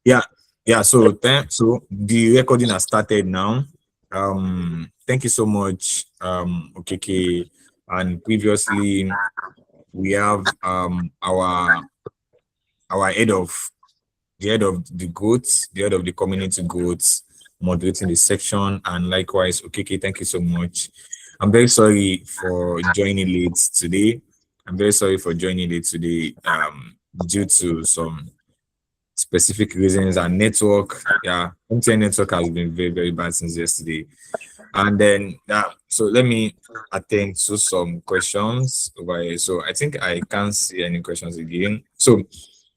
Yeah, yeah. So the recording has started now. Thank you so much, Okeke. And previously we have our head of the goats, the head of the community goats, moderating the section, and likewise, Okeke. Thank you so much. I'm very sorry for joining late today. I'm very sorry for joining late today. Due to some specific reasons and network. Yeah, MTN network has been very, very bad since yesterday. And then, so let me attend to some questions over here. So I think I can't see any questions again. So,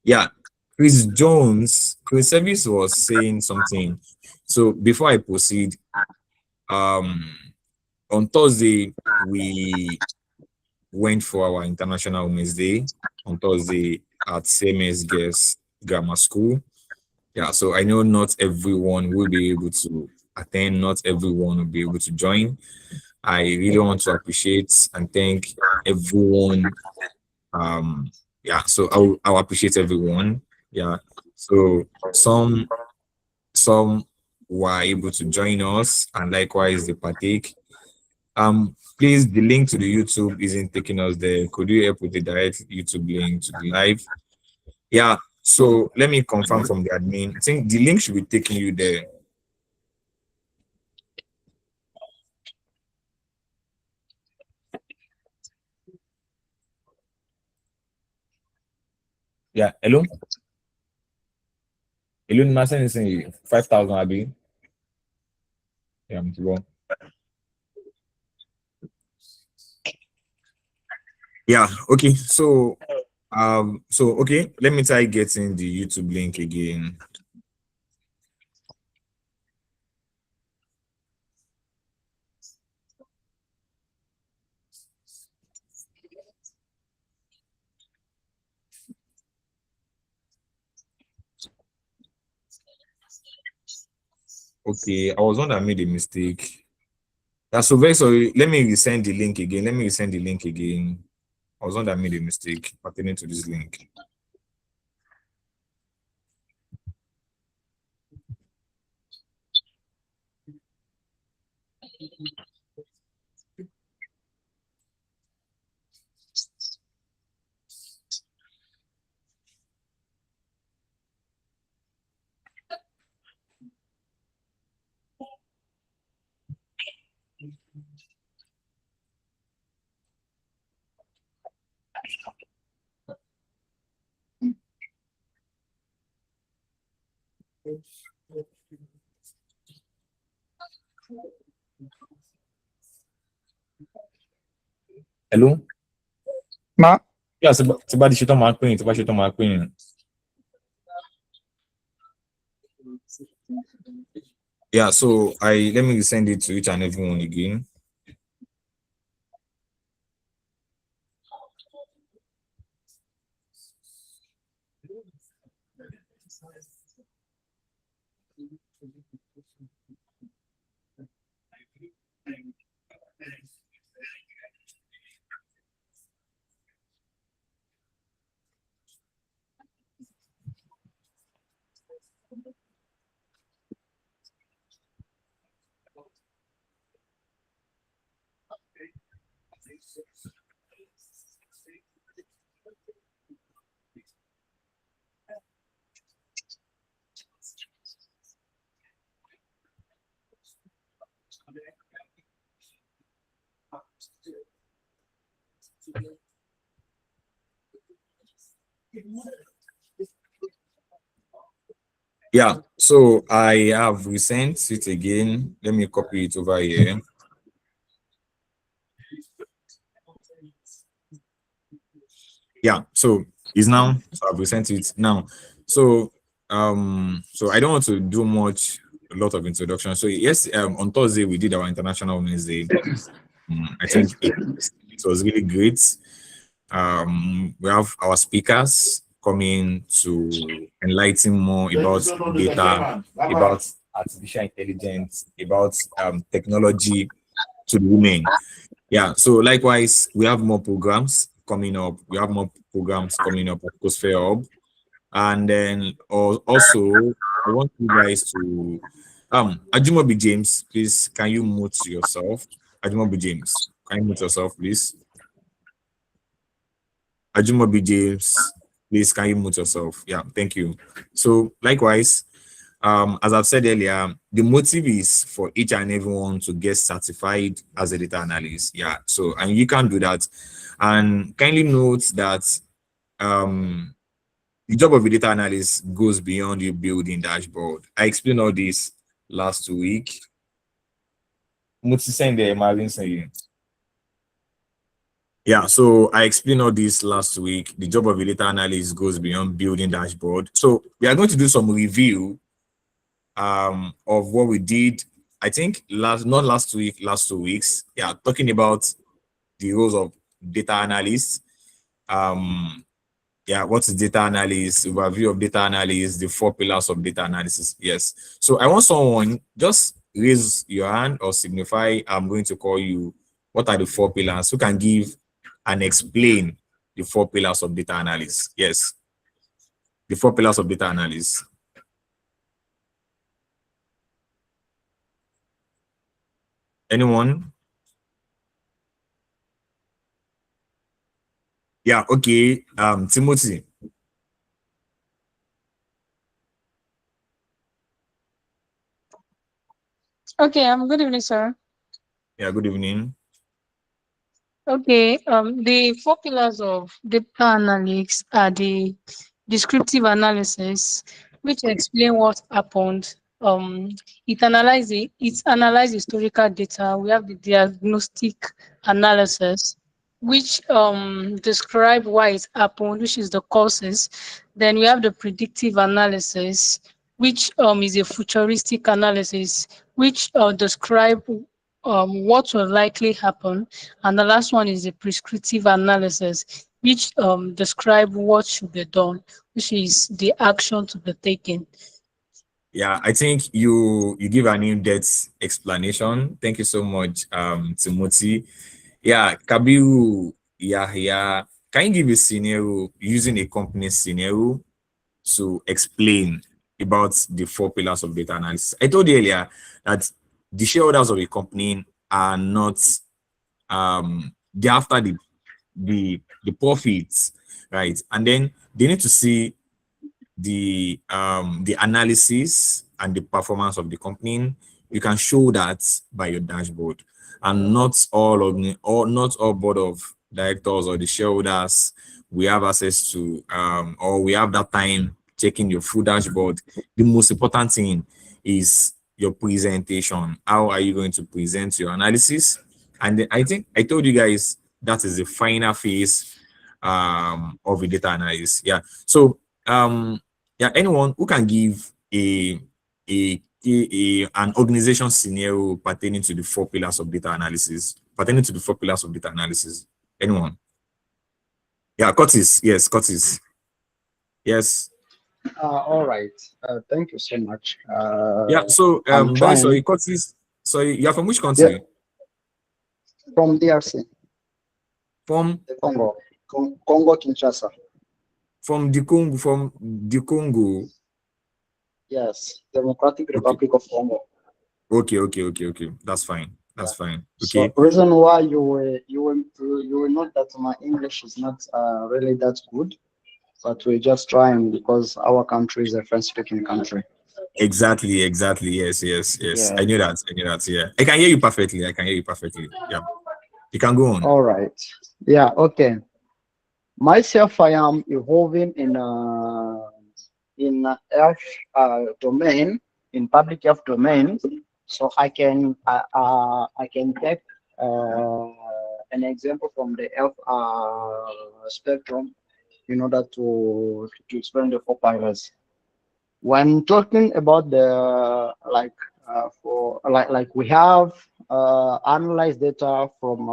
yeah, Chris Service was saying something. So before I proceed, um, on Thursday, we went for our International Women's Day on Thursday at CMS Girls Grammar School. Yeah, so I know not everyone will be able to attend, not everyone will be able to join. I really want to appreciate and thank everyone. Yeah, so I'll appreciate everyone. Yeah, so some were able to join us, and likewise they partake. Please, the link to the YouTube isn't taking us there. Could you help with the direct YouTube link to the live? Yeah, so let me confirm from the admin. I think the link should be taking you there. Yeah, hello? Hello, Mason is saying 5,000 Abi. Yeah, I'm to go. Yeah, okay. So okay, let me try getting the YouTube link again. Okay, I was one that made a mistake. Yeah, so very sorry. Let me resend the link again. I was one that made a mistake pertaining to this link. Hello? Ma? Yeah, it's about the shit on my queen. It's about shit on my queen. Yeah, so let me send it to each and everyone again. Yeah, so I have resent it again. Let me copy it over here. Yeah, so it's now, so I've resent it now. So so I don't want to do a lot of introduction. So yes, on Thursday we did our International Women's Day. I think it was really great. We have our speakers coming to enlighten more about data, about artificial intelligence, about technology to the women. Yeah, so likewise, we have more programs coming up. We have more programs coming up at CodeSphere Hub. And then also, I want you guys to Ajumobi James, please can you mute yourself? Ajumobi James, can you mute yourself, please? Ajumobi James, please can you mute yourself? Yeah, thank you. So likewise, as I've said earlier, the motive is for each and everyone to get certified as a data analyst. Yeah, so and you can do that. And kindly note that the job of a data analyst goes beyond you building dashboard. I explained all this last week. Yeah, so I explained all this last week. The job of a data analyst goes beyond building dashboard. So we are going to do some review of what we did. I think not last week, last 2 weeks. Yeah, talking about the roles of data analysts. Yeah, what is data analysis, overview of data analysis, the 4 pillars of data analysis. Yes. So I want someone just raise your hand or signify I'm going to call you. What are the 4 pillars? Who can give and explain the 4 pillars of data analysis? Yes. The 4 pillars of data analysis. Anyone? Yeah, okay. Timothy. Okay, good evening, sir. Yeah, good evening. Okay, the 4 pillars of data analytics are the descriptive analysis, which explain what happened. It analyze historical data. We have the diagnostic analysis, which describe why it happened, which is the causes. Then we have the predictive analysis, which is a futuristic analysis, which describe what will likely happen. And the last one is the prescriptive analysis, which describe what should be done, which is the action to be taken. Yeah, I think you give an in-depth explanation. Thank you so much, Timothy. Yeah, Kabiru, yeah. Can you give a scenario using a company scenario to explain about the 4 pillars of data analysis? I told you earlier that the shareholders of a company are not they're after the profits, right? And then they need to see the analysis and the performance of the company. You can show that by your dashboard, and not all board of directors or the shareholders we have access to or we have that time checking your full dashboard. The most important thing is your presentation. How are you going to present your analysis? And then I think I told you guys that is the final phase of a data analysis. Yeah, so yeah, anyone who can give an organization scenario pertaining to the 4 pillars of data analysis. Pertaining to the 4 pillars of data analysis. Anyone? Yeah, Curtis. Yes, Curtis. Yes. All right. Thank you so much. Yeah. So I'm very trying. sorry, Curtis. Sorry, you're from which Yeah, country? from DRC, From the Congo, Congo Kinshasa. From the Congo. Yes, Democratic Okay. Republic of Congo. Okay. That's fine. Yeah. That's fine. So Okay. reason why you will note that my English is not really that good, but we're just trying because our country is a French-speaking country. Exactly. Yes. Yeah. I knew that. Yeah. I can hear you perfectly. Yeah. You can go on. All right. Yeah. Okay. Myself, I am evolving in health domain, in public health domain. So I can take an example from the health spectrum in order to explain the 4 pillars. When talking about the for like we have analyzed data from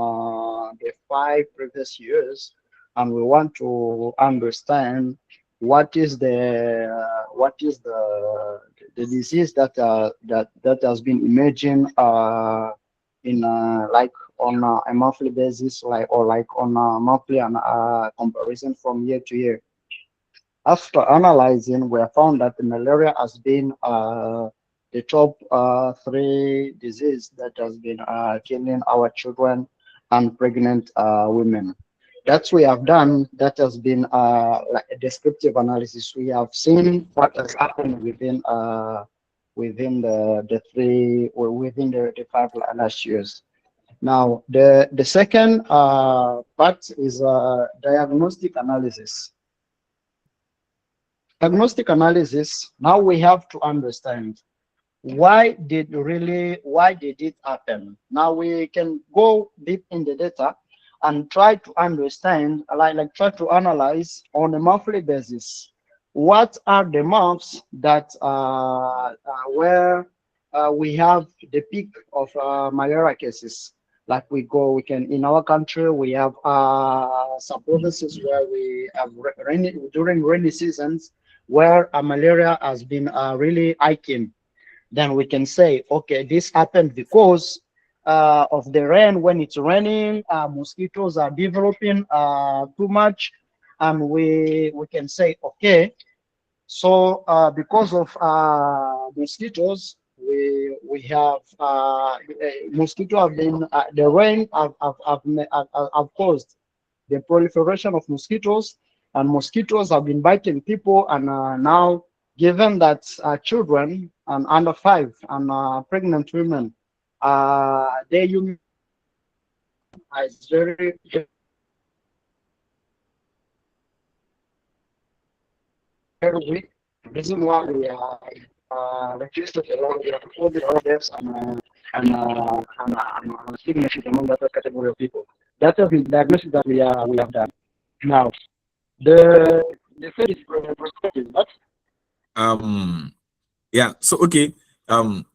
the 5 previous years, and we want to understand what is the disease that has been emerging in like on a monthly basis, like or like on a monthly comparison from year to year. After analyzing, we have found that the malaria has been the top 3 disease that has been killing our children and pregnant women. That's we have done. That has been like a descriptive analysis. We have seen what has happened within the 5 last years. Now the second part is diagnostic analysis. Diagnostic analysis. Now we have to understand why did it happen. Now we can go deep in the data and try to understand, like try to analyze on a monthly basis what are the months that where we have the peak of malaria cases. Like we can, in our country, we have some provinces where we have during rainy seasons where malaria has been really hiking. Then we can say, okay, this happened because of the rain. When it's raining, mosquitoes are developing too much, and we can say, okay, so because of mosquitoes, we have mosquito have been the rain have caused the proliferation of mosquitoes, and mosquitoes have been biting people, and now given that children and under 5 and pregnant women, their human is very weak. Reason why we are registered along with all the others and signature among that category of people. That is the diagnosis that we have done. Now the third is perspective. Yeah, so okay,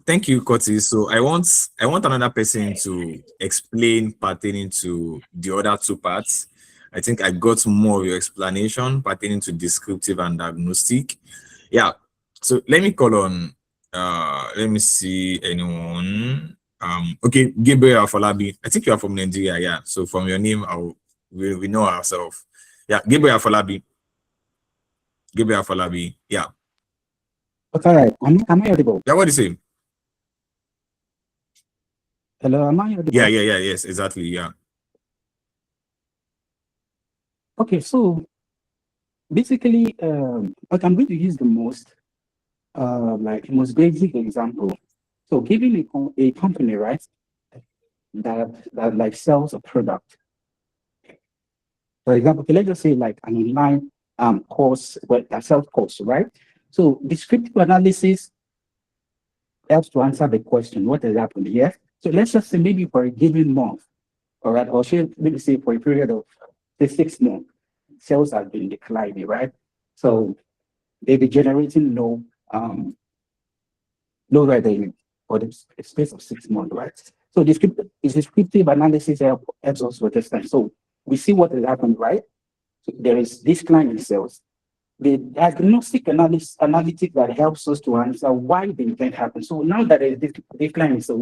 thank you, Curtis. So I want another person to explain pertaining to the other 2 parts. I think I got more of your explanation pertaining to descriptive and diagnostic. Yeah, so let me call on let me see anyone. Okay, Gabriel Afolabi. I think you are from Nigeria. Yeah, so from your name we know ourselves. Yeah, Gabriel Afolabi. Yeah. Okay, am I audible? Yeah, what do you say? Hello, am I audible? Yeah, yes, exactly, yeah. Okay, so basically, what I'm going to use the most basic example. So, giving a company, right, that like sells a product. For example, let's just say like an online course, that sells course, right? So, descriptive analysis helps to answer the question, what has happened here? So let's just say maybe for a given month, all right, or maybe say for a period of say 6 months, sales have been declining, right? So they'll be generating no revenue for the space of 6 months, right? So descriptive analysis helps us to understand. So we see what has happened, right? So there is decline in sales. The diagnostic analytic that helps us to answer why the event happened. So now that there is decline in sales,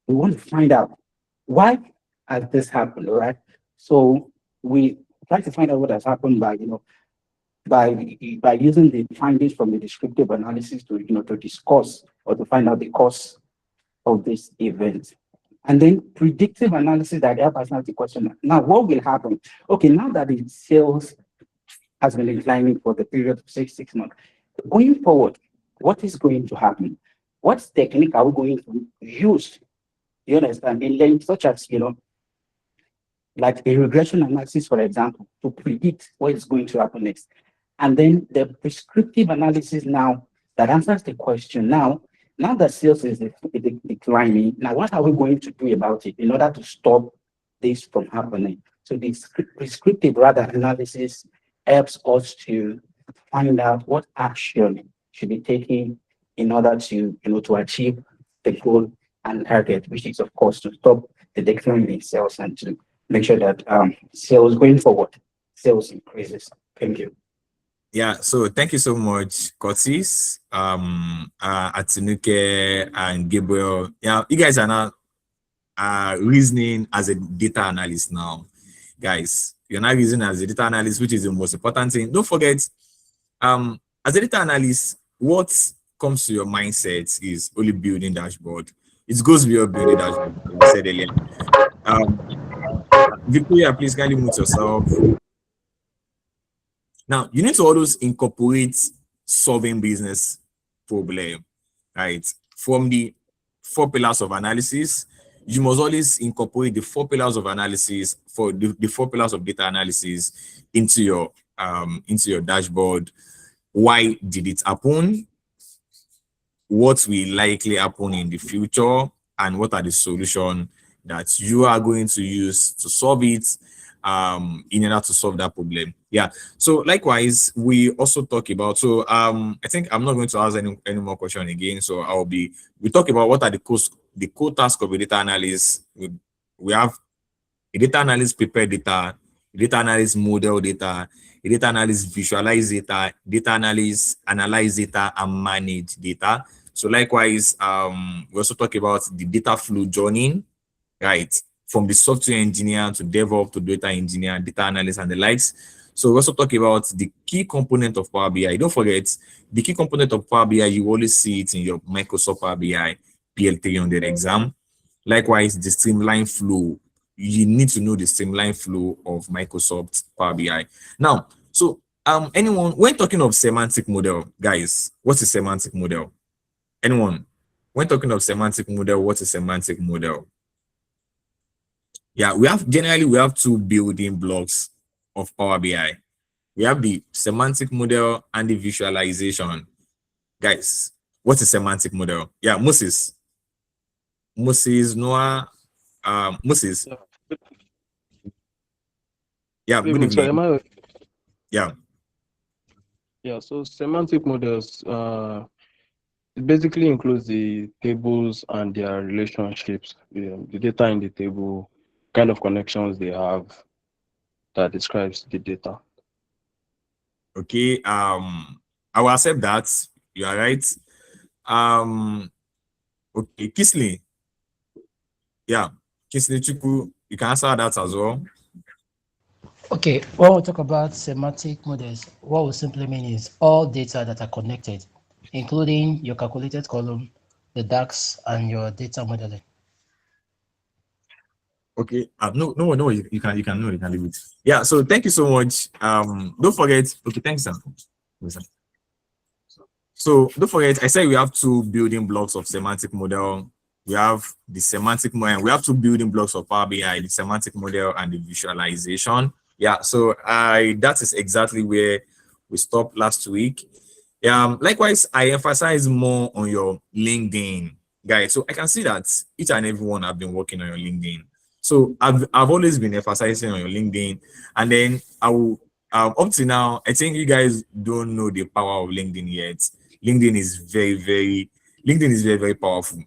we want to find out why has this happened, right? So we try to find out what has happened by using the findings from the descriptive analysis to to discuss or to find out the cause of this event. And then predictive analysis that helps us answer the question. Now, what will happen? Okay, now that the sales has been declining for the period of 6 months, going forward, what is going to happen? What technique are we going to use? You understand? In length, such as like a regression analysis, for example, to predict what is going to happen next. And then the prescriptive analysis now that answers the question. Now that sales is declining, now what are we going to do about it in order to stop this from happening? So the prescriptive analysis helps us to find out what action should be taken in order to to achieve the goal and target, which is of course to stop the decline in sales and to make sure that sales going forward, sales increases. Thank you. Yeah, so thank you so much, Curtis, Atinuke, and Gabriel. Yeah, you guys are now reasoning as a data analyst now. Guys, you're not using as a data analyst, which is the most important thing. Don't forget, as a data analyst, what comes to your mindset is only building dashboard. It goes beyond building dashboard, like we said earlier. Victoria, please kindly mute yourself. Now, you need to always incorporate solving business problem, right? From the 4 pillars of analysis, you must always incorporate the 4 pillars of analysis for the 4 pillars of data analysis into your dashboard. Why did it happen? What will likely happen in the future? And what are the solutions that you are going to use to solve it in order to solve that problem? Yeah. So likewise, we also talk about, so I think I'm not going to ask any more question again. So we talk about what are the core tasks of a data analyst. We have a data analyst prepare data, a data analyst model data, a data analyst visualize data, data analyst analyze data and manage data. So likewise, we also talk about the data flow journey, right? From the software engineer to DevOps to data engineer, data analyst, and the likes. So we also talk about the key component of Power BI. Don't forget, the key component of Power BI, you always see it in your Microsoft Power BI PL300 exam. Likewise, the streamline flow. You need to know the streamline flow of Microsoft Power BI. Now, so anyone, when talking of semantic model, guys, what's a semantic model? Anyone, when talking of semantic model, what's a semantic model? Yeah, we have 2 building blocks of Power BI. We have the semantic model and the visualization. Guys, what's a semantic model? Yeah, Moses, Noah, Moses. Yeah, good evening. Yeah, so semantic models, it basically includes the tables and their relationships, the data in the table, kind of connections they have that describes the data. Okay, I will accept that. You are right. Okay, Kisley. Yeah, Kisley Chuku, you can answer that as well. Okay, when we talk about semantic models, what we simply mean is all data that are connected, including your calculated column, the DAX, and your data modeling. Okay, no, you can leave it. Yeah, so thank you so much. Don't forget. Okay, thanks, sir. So don't forget, I said we have 2 building blocks of semantic model. We have the semantic model. We have 2 building blocks of Power BI, the semantic model and the visualization. Yeah, so that is exactly where we stopped last week. Likewise, I emphasize more on your LinkedIn, guys. So I can see that each and every one have been working on your LinkedIn. So I've always been emphasizing on your LinkedIn, and then I will up to now, I think you guys don't know the power of LinkedIn yet. LinkedIn is very, very powerful.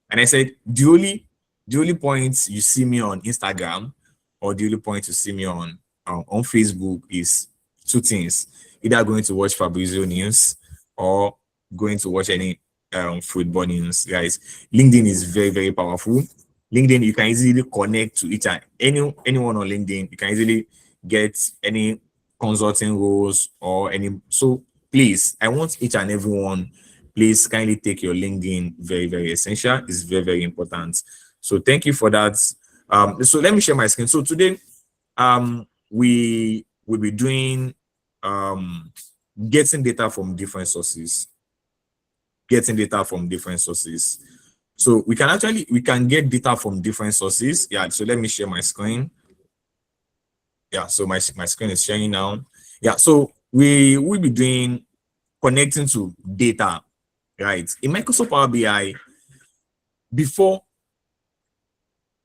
And I said the only point you see me on Instagram or the only point you see me on Facebook is 2 things: either going to watch Fabrizio news or going to watch any football news. Guys, LinkedIn is very, very powerful. LinkedIn, you can easily connect to each and anyone on LinkedIn. You can easily get any consulting roles or any. So please, I want each and everyone, please kindly take your LinkedIn very, very essential. It's very, very important. So thank you for that. So let me share my screen. So today, we will be doing getting data from different sources. So we can get data from different sources. Yeah, so let me share my screen. Yeah, so my screen is sharing now. Yeah, so we will be doing connecting to data, right? In Microsoft Power BI, before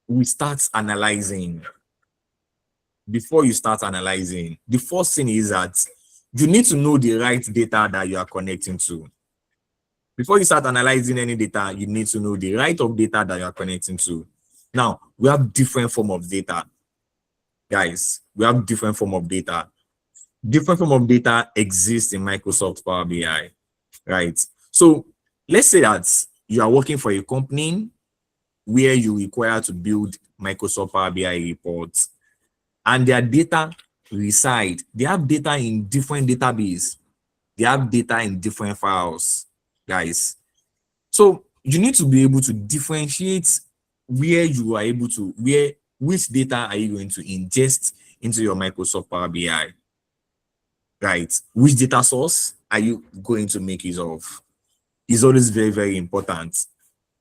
you start analyzing, the first thing is that you need to know the right data that you are connecting to. Before you start analyzing any data, you need to know the right of data that you are connecting to. Now, we have different form of data. Guys, we have different form of data. Different form of data exists in Microsoft Power BI, right? So let's say that you are working for a company where you require to build Microsoft Power BI reports, and their data reside. They have data in different database. They have data in different files, guys. So you need to be able to differentiate where you are able to, which data are you going to ingest into your Microsoft Power BI, right? Which data source are you going to make use of? Is always very, very important,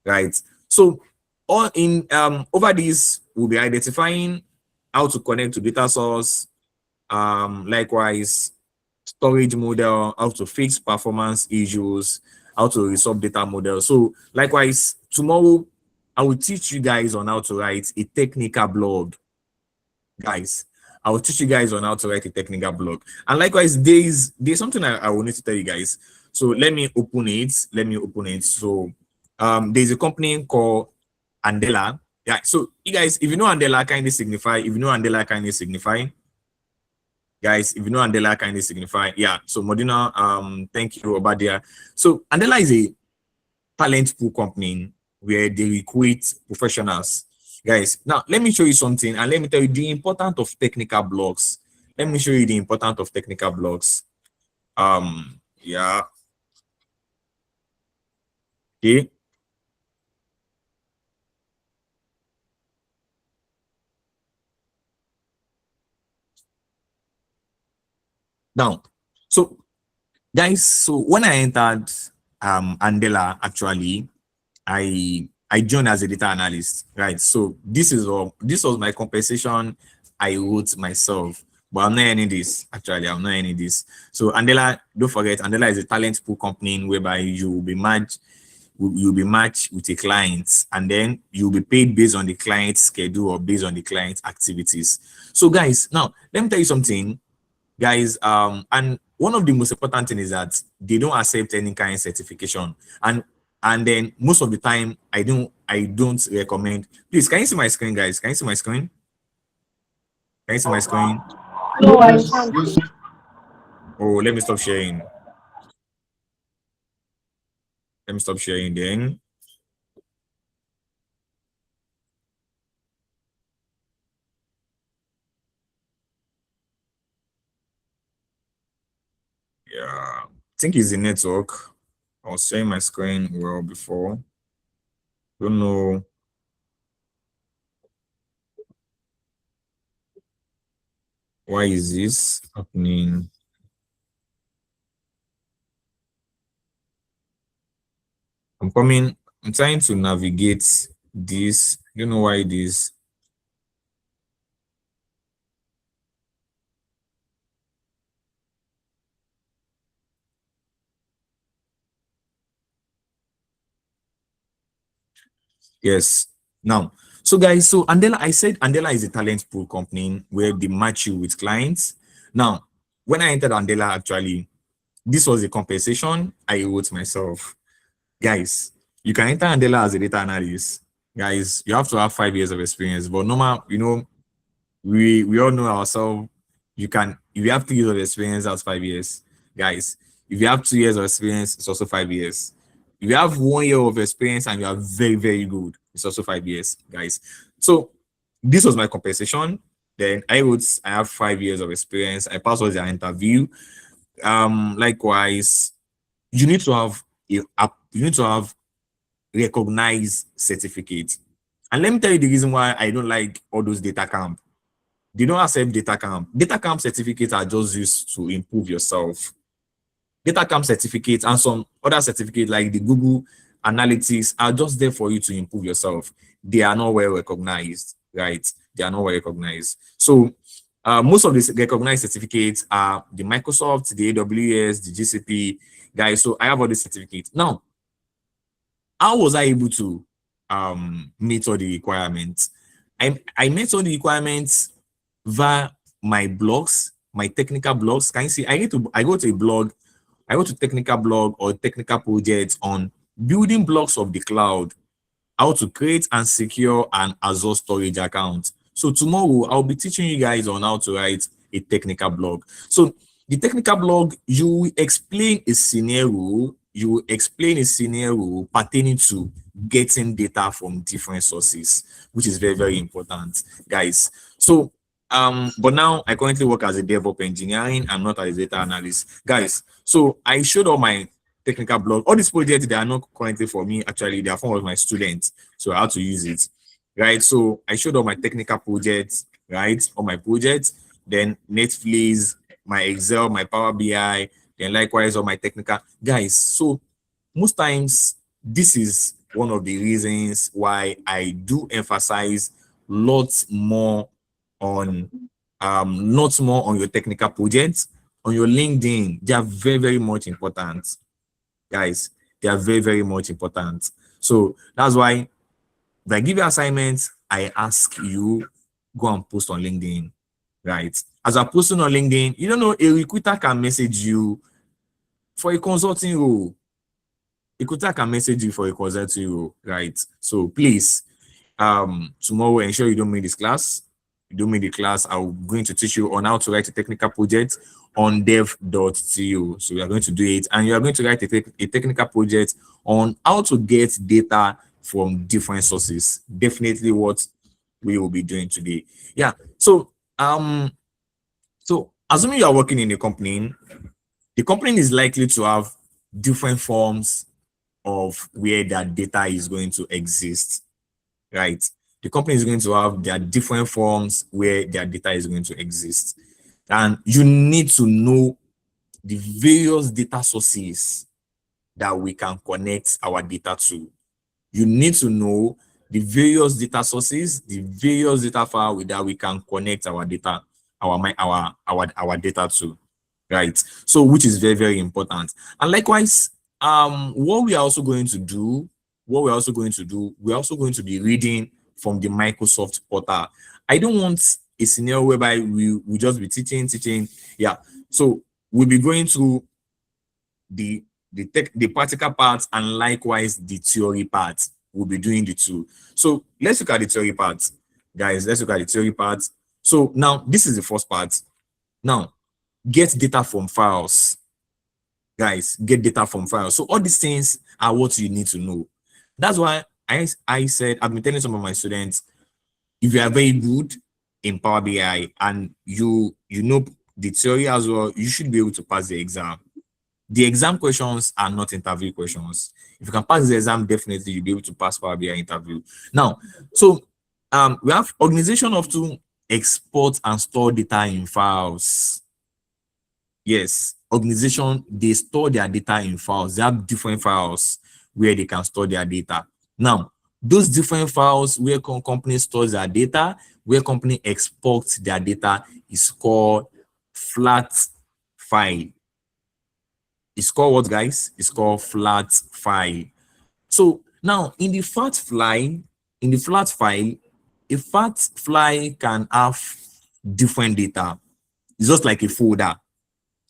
right? So all in over this, we'll be identifying how to connect to data source, likewise storage model, how to fix performance issues, how to resolve data model. So likewise, tomorrow I will teach you guys on how to write a technical blog. Guys, I will teach you guys on how to write a technical blog. And likewise, there's something I will need to tell you guys. So let me open it. So there's a company called Andela. Yeah, so you guys, if you know Andela, kindly signify. Guys, if you know Andela, kindly signify. Yeah, so Modena, thank you, Obadia. So Andela is a talent pool company where they recruit professionals. Guys, now let me show you something and let me tell you the importance of technical blogs. Let me show you the importance of technical blogs. Yeah. Okay. Now, so guys, so when I entered Andela, actually, I joined as a data analyst, right? So this was my compensation I wrote myself, but I'm not earning this. Actually, I'm not earning this. So Andela, don't forget, Andela is a talent pool company whereby you'll be matched with a client, and then you'll be paid based on the client's schedule or based on the client's activities. So guys, now let me tell you something, guys. And one of the most important thing is that they don't accept any kind of certification, and then most of the time I don't recommend. Please, can you see my screen, guys? Can you see my screen? Can you see my screen? No, I can't. Oh, let me stop sharing. Let me stop sharing then. Yeah, I think it's the network. I was sharing my screen well before. Don't know. Why is this happening? I'm trying to navigate this. Don't know why this. Yes. Now, so guys, so Andela, I said Andela is a talent pool company where they match you with clients. Now, when I entered Andela, actually, this was a compensation I wrote myself. Guys, you can enter Andela as a data analyst. Guys, you have to have 5 years of experience, but normal, we all know ourselves. If you have 3 years of experience, that's 5 years. Guys, if you have 2 years of experience, it's also 5 years. If you have 1 year of experience and you are very, very good, it's also 5 years, guys. So this was my compensation. Then I have 5 years of experience. I passed all the interview. Likewise, you need to have recognized certificate. And let me tell you the reason why I don't like all those data camp. They don't accept data camp. Data camp certificates are just used to improve yourself. Data camp certificates and some other certificates like the Google Analytics are just there for you to improve yourself. They are not well recognized, right? They are not well recognized. So most of these recognized certificates are the Microsoft, the AWS, the GCP, guys. So I have all these certificates. Now, how was I able to meet all the requirements? I met all the requirements via my blogs, my technical blogs. Can you see? I go to a blog, I go to technical blog or technical projects on building blocks of the cloud, how to create and secure an Azure storage account. So tomorrow I'll be teaching you guys on how to write a technical blog. So the technical blog, you will explain a scenario pertaining to getting data from different sources, which is very, very important, guys. So But now I currently work as a DevOps engineering. I'm not as a data analyst, guys. So I showed all my technical blog. All these projects, they are not currently for me. Actually, they are for my students, so I have to use it, right? So I showed all my technical projects, right? All my projects, then Netflix, my Excel, my Power BI, then likewise all my technical guys. So most times, this is one of the reasons why I do emphasize lots more on lots more on your technical projects, on your LinkedIn. They are very, very much important, guys. They are very, very much important. So that's why if I give you assignments, I ask you go and post on LinkedIn, right? As I'm posting on LinkedIn, you don't know, a recruiter can message you for a consulting role. A recruiter can message you for a consulting role, right? So please, tomorrow ensure you don't miss this class. You don't miss the class. I'm going to teach you on how to write a technical project on dev.to. So we are going to do it, and you are going to write a technical project on how to get data from different sources. Definitely what we will be doing today. Yeah. So so assuming you are working in a company, the company is likely to have different forms of where that data is going to exist, right? The company is going to have their different forms where their data is going to exist. And you need to know the various data sources that we can connect our data to. You need to know the various data sources, the various data files that we can connect our data, our data to, right? So which is very, very important. And likewise, what we are also going to do, we're also going to be reading from the Microsoft portal. I don't want a scenario whereby we just be teaching. Yeah. So we'll be going through the practical part and likewise the theory part. We'll be doing the two. So let's look at the theory part, guys. Let's look at the theory part. So now this is the first part. Now, get data from files. Guys, get data from files. So all these things are what you need to know. That's why I said, I've been telling some of my students, if you are very good in Power BI and you know the theory as well, you should be able to pass the exam. The exam questions are not interview questions. If you can pass the exam, definitely you'll be able to pass Power BI interview. Now, so we have organization of to export and store data in files. Yes, organization, they store their data in files. They have different files where they can store their data. Now, those different files where company stores their data, where company exports their data is called flat file. It's called what, guys? It's called flat file. So now in the flat file, a flat file can have different data. It's just like a folder,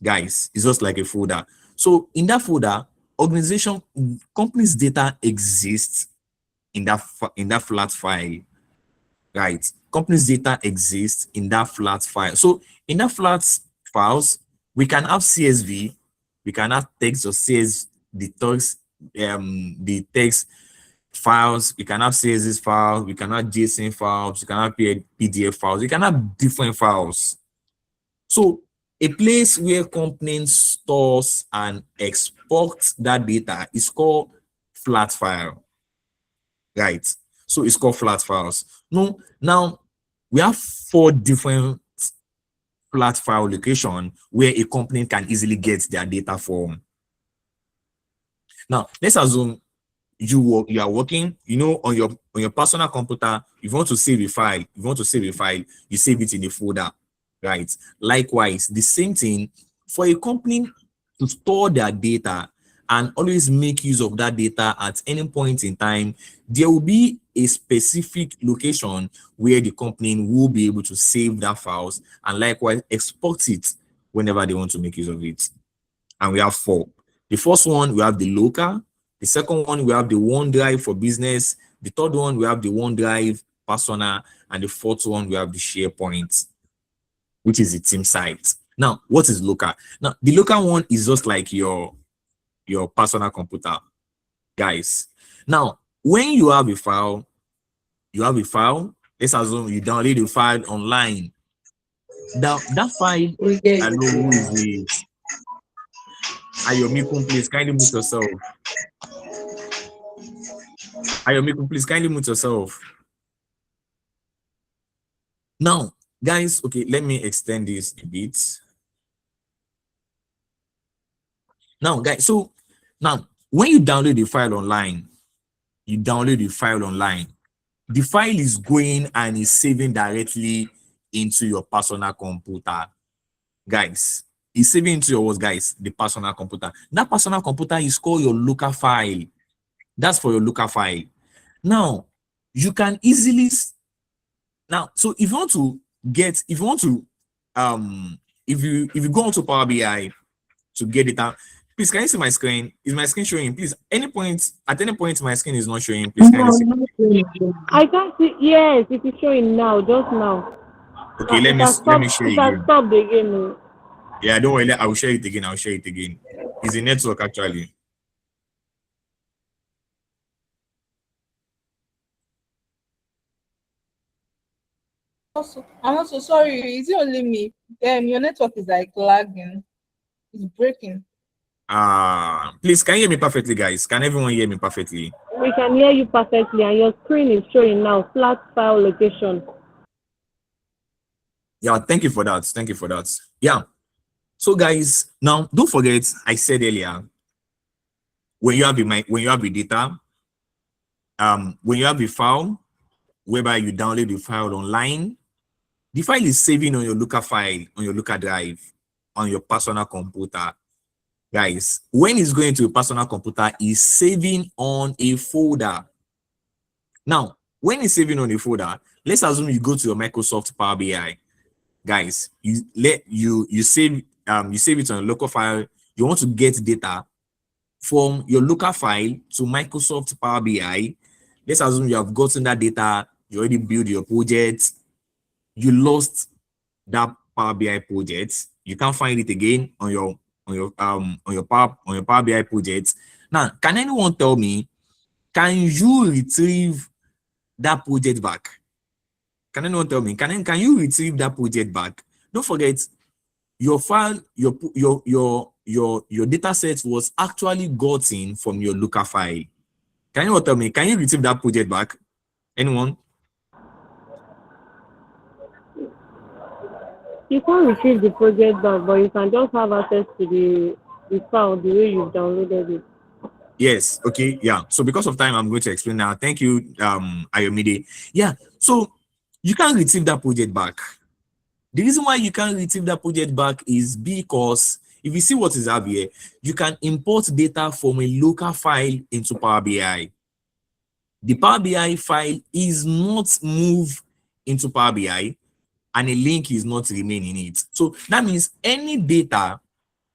guys. It's just like a folder. So in that folder, organization company's data exists in that flat file, right? Company's data exists in that flat file. So in that flat files, we can have CSV, we can have text or CSV, the text files, we can have CSV files, we can have JSON files, we can have PDF files, we can have different files. So a place where company stores and exports that data is called flat file, right? So it's called flat files. Now we have 4 different flat file location where a company can easily get their data from. Now let's assume you are working, on your personal computer. If you want to save a file, you save it in a folder, right? Likewise, the same thing for a company to store their data and always make use of that data at any point in time. There will be a specific location where the company will be able to save that files and likewise export it whenever they want to make use of it. And we have 4. The first one, we have the local. The second one, we have the OneDrive for business. The third one, we have the OneDrive personal. And the fourth one, we have the SharePoint, which is the team site. Now, what is local? Now, the local one is just like your personal computer, guys. Now, when you have a file, let's assume you download the file online. That file We get it. alone, who is it? Ayomikun, please kindly mute yourself. Ayomikun, please kindly mute yourself. Now, guys, okay, let me extend this a bit. Now, guys, so now when you download the file online, the file is going and is saving directly into your personal computer. Guys, it's saving into your what, guys? The personal computer. That personal computer is called your local file. That's for your local file. Now, you can easily now, so if you want to if you go onto Power BI to get it out, please can you see my screen? Is my screen showing? Please, at any point my screen is not showing, please can you see? I can't see. Yes, it is showing now, just now. Okay, let me share It has again. stopped again. Yeah, don't worry, I will share it again. It's a network actually. I'm also sorry. Is it only me? Your network is like lagging. It's breaking. Please, can you hear me perfectly, guys? Can everyone hear me perfectly? We can hear you perfectly, and your screen is showing now. Flat file location. Yeah, thank you for that. Yeah. So, guys, now don't forget, I said earlier, when you have the data, when you have the file, whereby you download the file online, the file is saving on your local file, on your local drive, on your personal computer. Guys, when it's going to your personal computer, it's saving on a folder. Now, when it's saving on a folder, let's assume you go to your Microsoft Power BI. Guys, you save it on a local file. You want to get data from your local file to Microsoft Power BI. Let's assume you have gotten that data, you already built your project, you lost that Power BI project, you can't find it again on your Power BI project. Now, can anyone tell me, can you retrieve that project back? Can anyone tell me? Can you retrieve that project back? Don't forget, your file, your data set was actually gotten from your local file. Can anyone tell me? Can you retrieve that project back? Anyone? You can't retrieve the project back, but you can just have access to the file the way you've downloaded it. Yes. Okay. Yeah. So because of time, I'm going to explain now. Thank you, Ayomide. Yeah. So you can't retrieve that project back. The reason why you can't retrieve that project back is because if you see what is up here, you can import data from a local file into Power BI. The Power BI file is not moved into Power BI and a link is not remain in it. So that means any data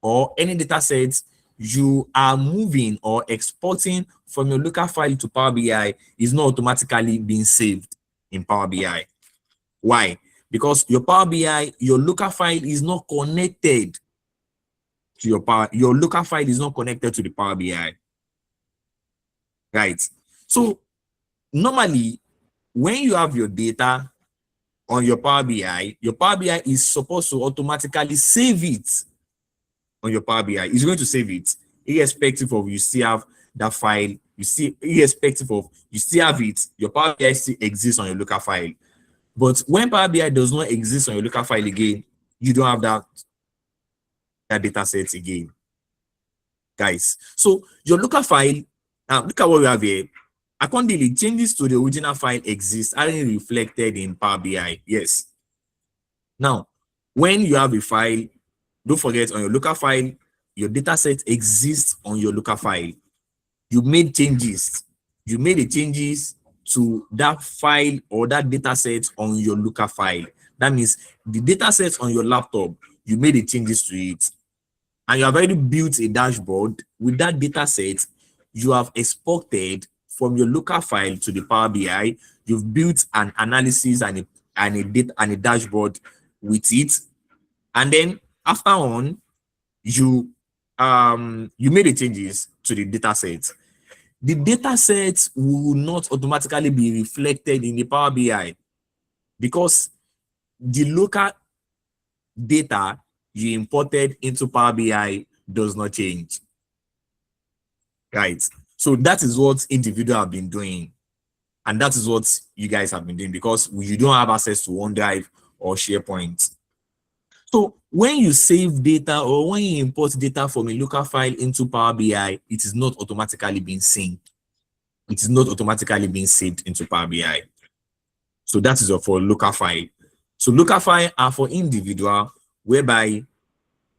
or any data sets you are moving or exporting from your local file to Power BI is not automatically being saved in Power BI. Why? Because your Power BI, your local file is not connected to your local file is not connected to the Power BI. Right. So normally, when you have your data on your Power BI is supposed to automatically save it on your Power BI. It's going to save it, irrespective of you still have that file. Irrespective of you still have it, your Power BI still exists on your local file. But when Power BI does not exist on your local file again, you don't have that data set again, guys. So your local file, look at what we have here. Accordingly, changes to the original file exist, aren't reflected in Power BI. Yes. Now, when you have a file, don't forget on your local file, your data set exists on your local file. You made changes. You made the changes to that file or that data set on your local file. That means the data set on your laptop, you made the changes to it. And you have already built a dashboard with that data set you have exported from your local file to the Power BI. You've built an analysis and a dashboard with it. And then after on, you made the changes to the data set. The data set will not automatically be reflected in the Power BI because the local data you imported into Power BI does not change. Right. So that is what individuals have been doing. And that is what you guys have been doing because you don't have access to OneDrive or SharePoint. So when you save data or when you import data from a local file into Power BI, it is not automatically being synced. It is not automatically being saved into Power BI. So that is for local file. So local file are for individual, whereby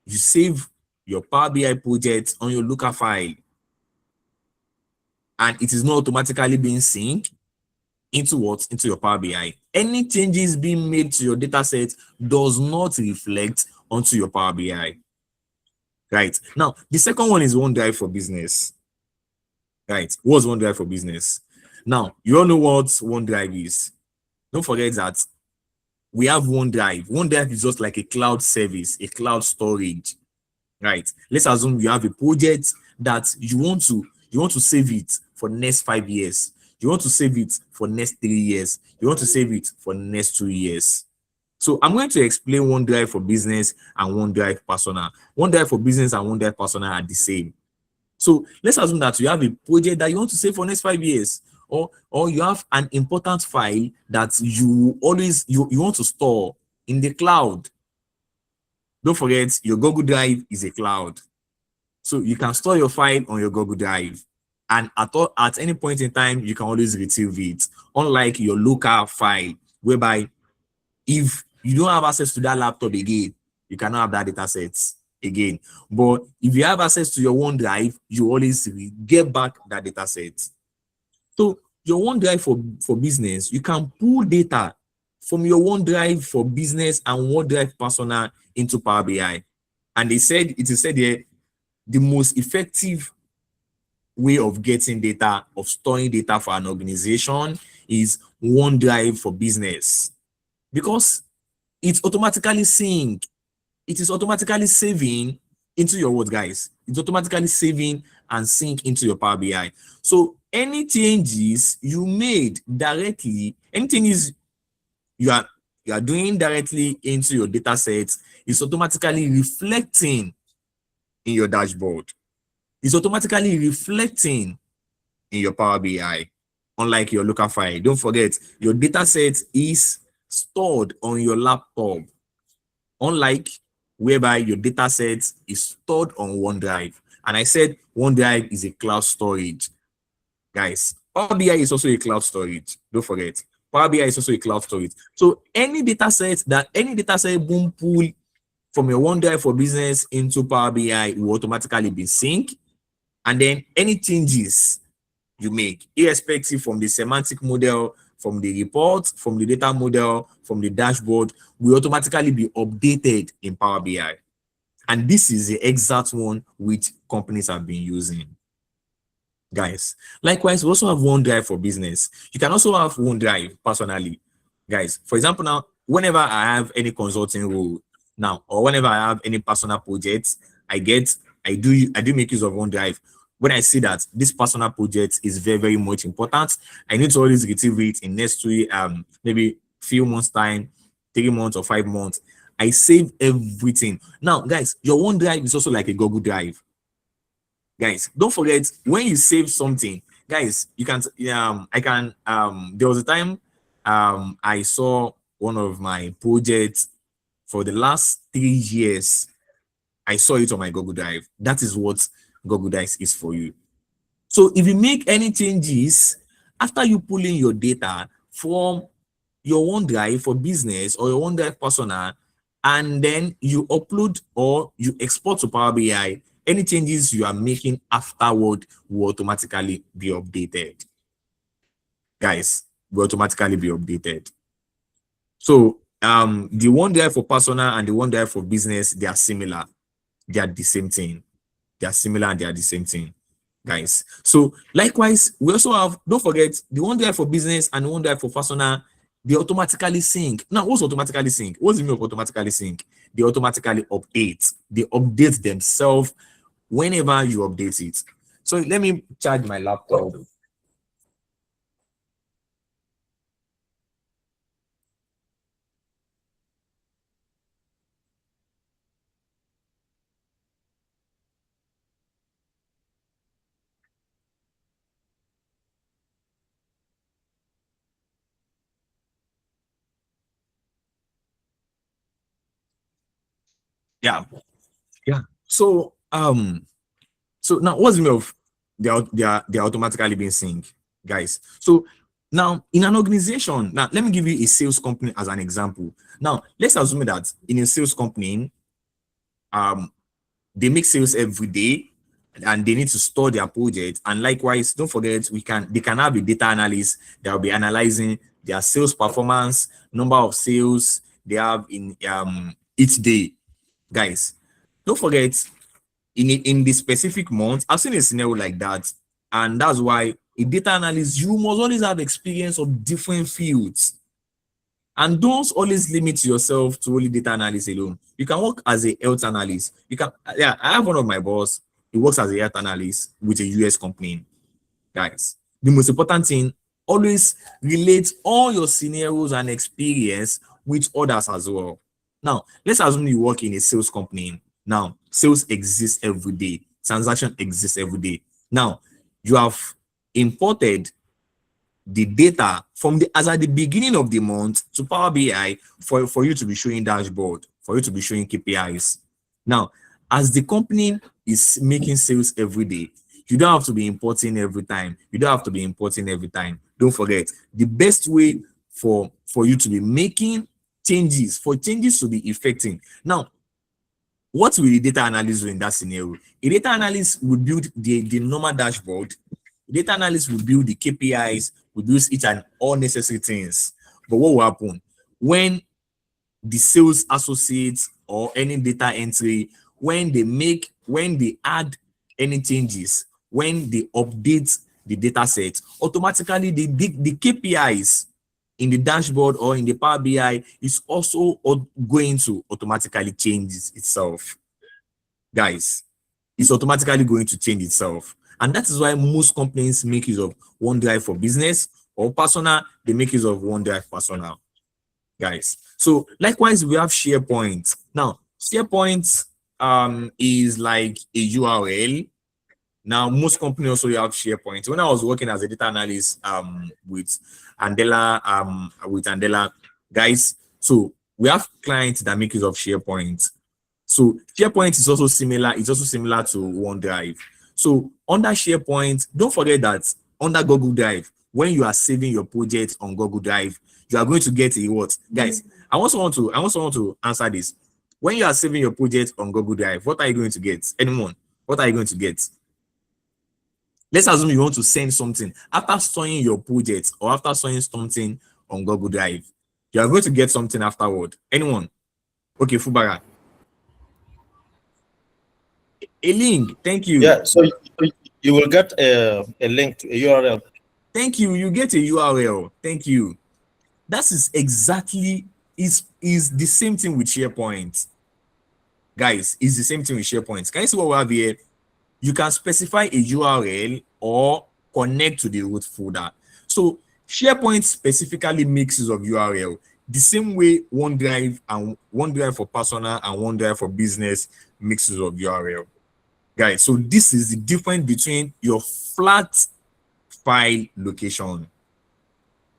you save your Power BI project on your local file, and it is not automatically being synced into what? Into your Power BI. Any changes being made to your data set does not reflect onto your Power BI. Right. Now, the second one is OneDrive for Business. Right. What's OneDrive for Business? Now, you all know what OneDrive is. Don't forget that we have OneDrive. OneDrive is just like a cloud service, a cloud storage. Right. Let's assume you have a project that you want to save it for the next 5 years. You want to save it for next 3 years. You want to save it for next 2 years. So I'm going to explain OneDrive for Business and OneDrive Personal. OneDrive for Business and OneDrive Personal are the same. So let's assume that you have a project that you want to save for next 5 years, or you have an important file that you want to store in the cloud. Don't forget, your Google Drive is a cloud. So you can store your file on your Google Drive. And at any point in time, you can always retrieve it. Unlike your local file, whereby if you don't have access to that laptop again, you cannot have that data set again. But if you have access to your OneDrive, you always get back that data set. So your OneDrive for Business, you can pull data from your OneDrive for Business and OneDrive Personal into Power BI. And it is said here, the most effective way of getting data, of storing data for an organization is OneDrive for Business, because it's automatically sync. It is automatically saving into your what, guys? It's automatically saving and sync into your Power BI. So any changes you made directly, anything is you are doing directly into your data set is automatically reflecting in your dashboard. It's automatically reflecting in your Power BI, unlike your local file. Don't forget, your data set is stored on your laptop, unlike whereby your data set is stored on OneDrive. And I said OneDrive is a cloud storage. Guys, Power BI is also a cloud storage. Don't forget, Power BI is also a cloud storage. So any data set boom pull from your OneDrive for Business into Power BI will automatically be synced. And then any changes you make, irrespective from the semantic model, from the report, from the data model, from the dashboard, will automatically be updated in Power BI. And this is the exact one which companies have been using. Guys, likewise, we also have OneDrive for Business. You can also have OneDrive personally. Guys, for example, now, whenever I have any consulting role now, or whenever I have any personal projects, I do make use of OneDrive. When I see that this personal project is very, very much important, I need to always retrieve it in next week, maybe few months time, 3 months or 5 months. I save everything. Now, guys, your OneDrive is also like a Google Drive. Guys, don't forget, when you save something, guys, you can there was a time I saw one of my projects for the last 3 years. I saw it on my Google Drive. That is what Google Drive is for you. So if you make any changes after you pull in your data from your OneDrive for Business or your OneDrive Personal, and then you upload or you export to Power BI, any changes you are making afterward will automatically be updated. Guys, will automatically be updated. So the OneDrive for Personal and the OneDrive for Business, they are similar. They are the same thing. They are similar and they are the same thing, guys. So likewise, we also have, don't forget, the OneDrive for Business and the OneDrive for Personal, they automatically sync. Now, what's automatically sync? What's the meaning of automatically sync? They automatically update. They update themselves whenever you update it. So let me charge my laptop. Yeah. So so now what's the meaning of they're automatically being synced, guys? So now in an organization, now let me give you a sales company as an example. Now let's assume that in a sales company, they make sales every day and they need to store their project. And likewise, don't forget, they can have a data analyst that will be analyzing their sales performance, number of sales they have in each day. Guys, don't forget, in the specific month, I've seen a scenario like that, and that's why a data analyst, you must always have experience of different fields. And don't always limit yourself to only data analysis alone. You can work as a health analyst. You can, yeah, I have one of my boss. He works as a health analyst with a US company. Guys, the most important thing, always relate all your scenarios and experience with others as well. Now, let's assume you work in a sales company. Now, sales exists every day. Transaction exists every day. Now, you have imported the data from the as at the beginning of the month to Power BI for you to be showing dashboard, for you to be showing KPIs. Now, as the company is making sales every day, you don't have to be importing every time. You don't have to be importing every time. Don't forget, the best way for you to be making changes, for changes to be effective. Now, what will the data analyst do in that scenario? A data analyst would build the normal dashboard. Data analyst will build the KPIs, will build each and all necessary things. But what will happen when the sales associates or any data entry, when they add any changes, when they update the data set, automatically the KPIs in the dashboard or in the Power BI is also going to automatically change itself. Guys, it's automatically going to change itself. And that is why most companies make use of OneDrive for business or personal, they make use of OneDrive personal. Guys, so likewise, we have SharePoint. Now, SharePoint is like a URL. Now, most companies also have SharePoint. When I was working as a data analyst with Andela, guys, so we have clients that make use of SharePoint. So SharePoint is also similar. It's also similar to OneDrive. So under SharePoint, don't forget that under Google Drive, when you are saving your project on Google Drive, you are going to get a what? Guys, I also want to answer this. When you are saving your project on Google Drive, what are you going to get? Anyone? What are you going to get? Let's assume you want to send something after storing your project or after storing something on Google Drive. You are going to get something afterward. Anyone? Okay, Fubara. A link. Thank you. Yeah, so you will get a link to a URL. Thank you. You get a URL. Thank you. That is exactly is the same thing with SharePoint. Guys, it's the same thing with SharePoint. Can you see what we have here? You can specify a URL or connect to the root folder. So SharePoint specifically makes use of URL the same way OneDrive for personal and OneDrive for business makes use of URL. Guys, so this is the difference between your flat file location.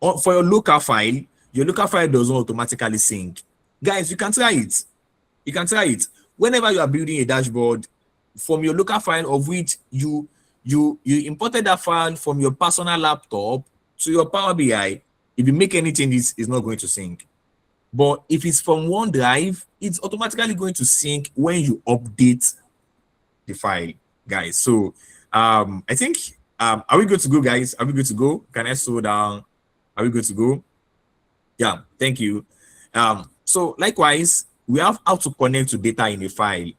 For your local file doesn't automatically sync. Guys, you can try it. You can try it. Whenever you are building a dashboard from your local file of which you imported that file from your personal laptop to your Power BI, if you make any changes, it's not going to sync. But if it's from OneDrive, it's automatically going to sync when you update the file, guys. So I think are we good to go, guys? Are we good to go? Can I slow down? Are we good to go? Yeah, thank you. So likewise, we have how to connect to data in a file,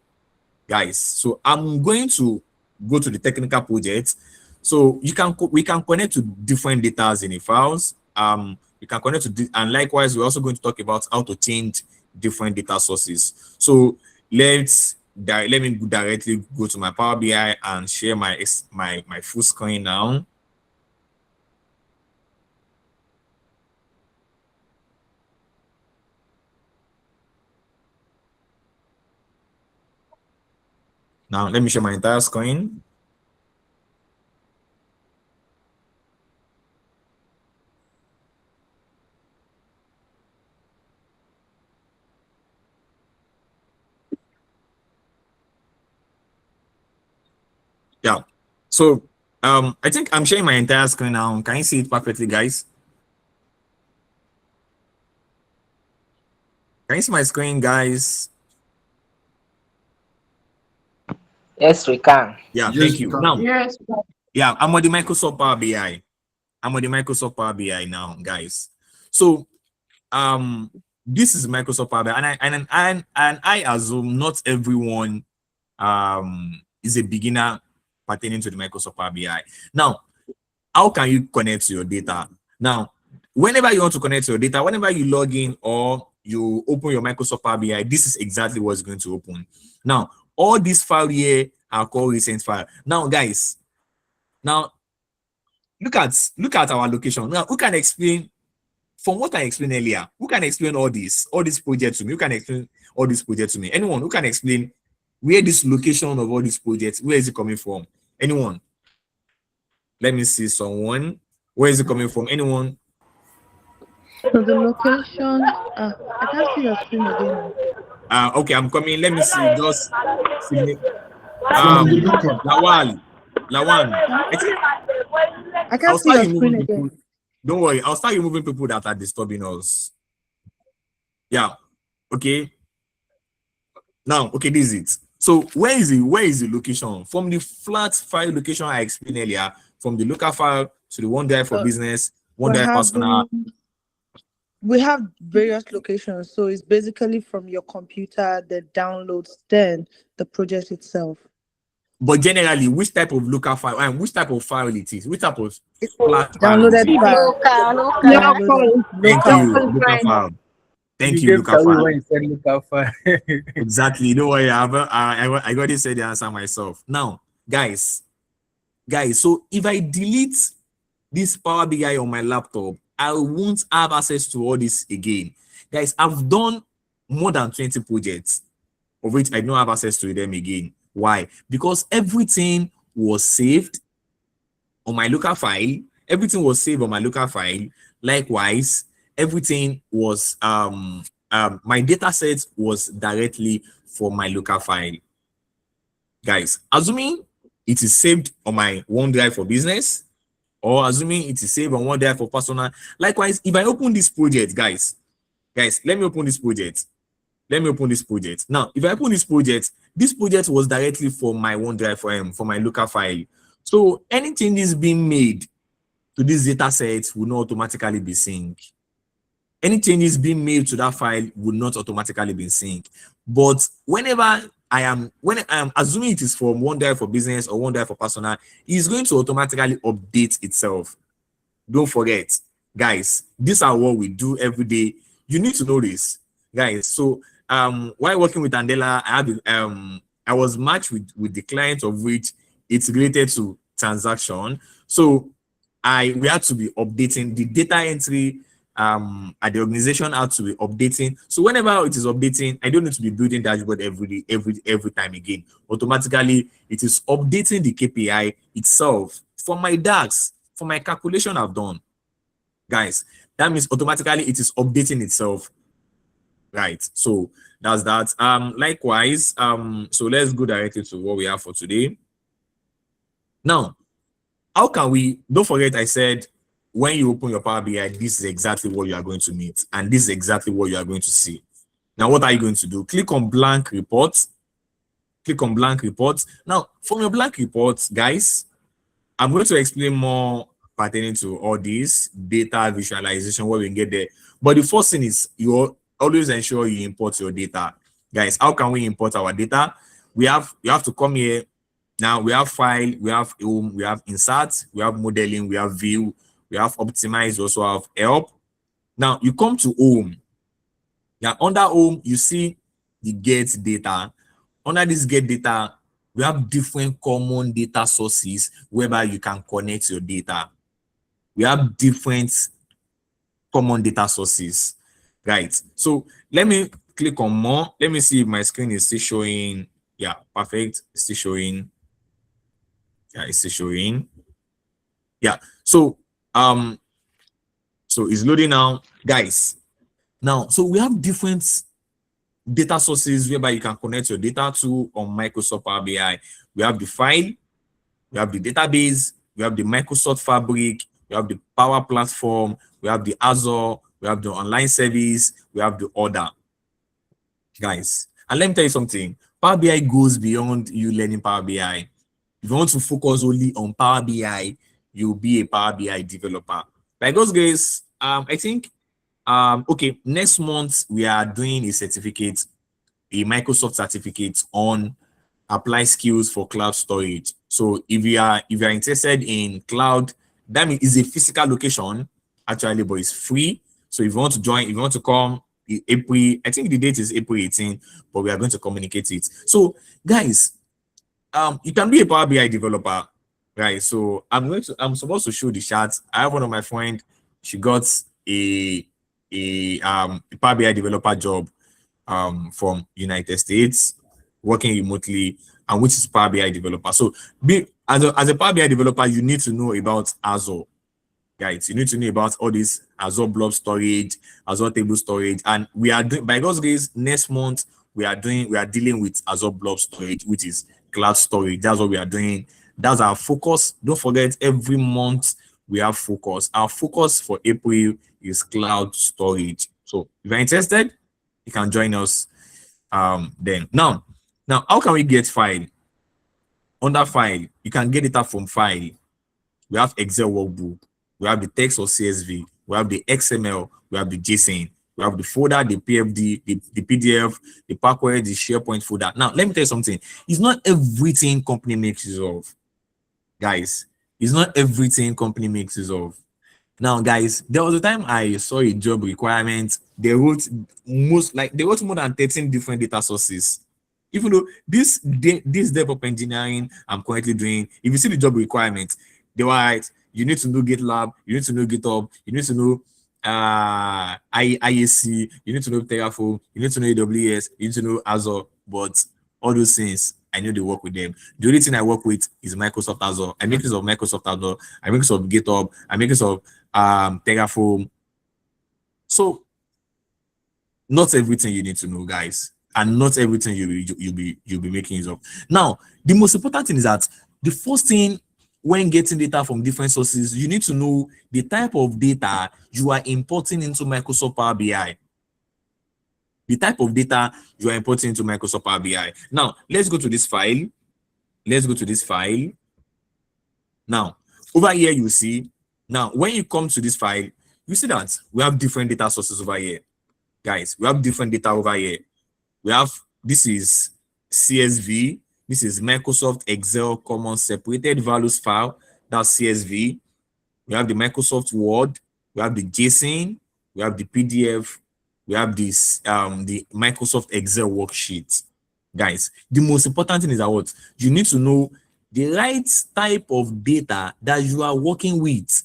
guys. So I'm going to go to the technical project. So we can connect to different data in the files. We can connect to and likewise, we're also going to talk about how to change different data sources. So let me directly go to my Power BI and share my full screen now. Now let me share my entire screen. Yeah. So I think I'm sharing my entire screen now. Can you see it perfectly, guys? Can you see my screen, guys? Yes, we can. Yeah, Yes, thank we you. can. Now, Yes. yeah, I'm on the Microsoft Power BI. I'm on the Microsoft Power BI now, guys. So this is Microsoft Power BI, and I assume not everyone is a beginner pertaining to the Microsoft Power BI. Now, how can you connect to your data? Now, whenever you want to connect to your data, whenever you log in or you open your Microsoft Power BI, this is exactly what's going to open. Now, all these files here are called recent file. Now, guys, now look at our location. Now, who can explain from what I explained earlier? Who can explain all these projects to me? Who can explain all these projects to me? Anyone who can explain where this location of all these projects, where is it coming from? Anyone? Let me see someone. Where is it coming from? Anyone? So the location, I can't see your screen again. Okay, I'm coming. Let me see. Just From the local. Lawan. I can't see your screen again. Don't worry, I'll start removing people that are disturbing us. Yeah. Okay. Now, okay, this is it. So where is the location? From the flat file location I explained earlier, from the local file to the OneDrive for business, OneDrive personal. We have various locations, so it's basically from your computer, the downloads, then the project itself. But generally, which type of local file and which type of file it is? Which type of flat downloaded file? Local. Thank you, local file. Thank you, local file. Exactly. Don't worry, I already said the answer myself. Now, guys, so if I delete this Power BI on my laptop, I won't have access to all this again. Guys, I've done more than 20 projects of which I don't have access to them again. Why? Because everything was saved on my local file. Everything was saved on my local file. Likewise, everything was my data set was directly for my local file. Guys, assuming it is saved on my OneDrive for business, or assuming it is saved on OneDrive for personal. Likewise, if I open this project, guys, let me open this project. Now, if I open this project was directly for my OneDrive for my local file. So any changes being made to this data set will not automatically be synced. Any changes being made to that file will not automatically be synced. But whenever I am assuming it is from OneDrive for business or OneDrive for personal, it's going to automatically update itself. Don't forget, guys, these are what we do every day. You need to know this, guys. So while working with Andela, I was matched with the client of which it's related to transaction. So we had to be updating the data entry at the organization had to be updating. So whenever it is updating, I don't need to be building dashboard every time again. Automatically, it is updating the KPI itself for my DAX, for my calculation I've done. Guys, that means automatically it is updating itself. Right. So that's that. Likewise, so let's go directly to what we have for today. Now, how can we, don't forget I said when you open your Power BI, this is exactly what you are going to meet, and this is exactly what you are going to see. Now, what are you going to do? Click on blank reports. Click on blank reports. Now, from your blank reports, guys, I'm going to explain more pertaining to all this data visualization where we can get there. But the first thing is you always ensure you import your data. Guys, how can we import our data? You have to come here. Now we have file, we have home, we have insert, we have modeling, we have view, we have optimize, also have help. Now you come to home. Now under home, you see the get data. Under this get data, we have different common data sources whereby you can connect your data. We have different common data sources, right? So let me click on more. Let me see if my screen is still showing. Yeah, perfect. It's still showing. Yeah, it's still showing. Yeah. So so it's loading now, guys. Now, so we have different data sources whereby you can connect your data to on Microsoft Power BI. We have the file, we have the database, we have the Microsoft Fabric, we have the Power Platform, we have the Azure, we have the online service, we have the order, guys. And let me tell you something. Power BI goes beyond you learning Power BI. If you want to focus only on Power BI, you'll be a Power BI developer. By God's grace, I think, okay, next month we are doing a certificate, a Microsoft certificate on apply skills for cloud storage. So if you are interested in cloud, that means it's a physical location actually, but it's free. So if you want to join, if you want to come, April, I think the date is April 18, but we are going to communicate it. So guys, you can be a Power BI developer, right? So I'm supposed to show the chart. I have one of my friends, she got a Power BI developer job from United States, working remotely, and which is Power BI developer. So as a Power BI developer, you need to know about Azure, guys. You need to know about all this Azure blob storage, Azure table storage, and we are doing, by God's grace, next month we are dealing with Azure blob storage, which is cloud storage. That's what we are doing. That's our focus. Don't forget, every month we have focus. Our focus for April is cloud storage. So if you're interested, you can join us then. Now, how can we get file? Under file, you can get data from file. We have Excel workbook, we have the text or CSV, we have the XML, we have the JSON, we have the folder, the PFD, the PDF, the PowerPoint, the SharePoint folder. Now, let me tell you something. It's not everything company makes use of, guys. It's not everything company makes use of. Now, guys, there was a time I saw a job requirement. They wrote more than 13 different data sources. Even though this DevOps engineering I'm currently doing, if you see the job requirement, they were right. You need to know GitLab, you need to know GitHub, you need to know IAC, you need to know Terraform, you need to know AWS, you need to know Azure. But all those things, I know they work with them. The only thing I work with is Microsoft Azure. I make use of Microsoft Azure, I make use of GitHub, I make use of Terraform. So not everything you need to know, guys, and not everything you'll be making use of. Now, the most important thing is that the first thing when getting data from different sources, you need to know the type of data you are importing into Microsoft Power BI. The type of data you are importing into Microsoft Power BI. Now, let's go to this file. Let's go to this file. Now, over here, you see, now, when you come to this file, you see that we have different data sources over here. Guys, we have different data over here. We have, this is CSV. This is Microsoft Excel Common Separated Values File. That's CSV. We have the Microsoft Word. We have the JSON. We have the PDF. We have this the Microsoft Excel worksheet. Guys, the most important thing is that what you need to know the right type of data that you are working with.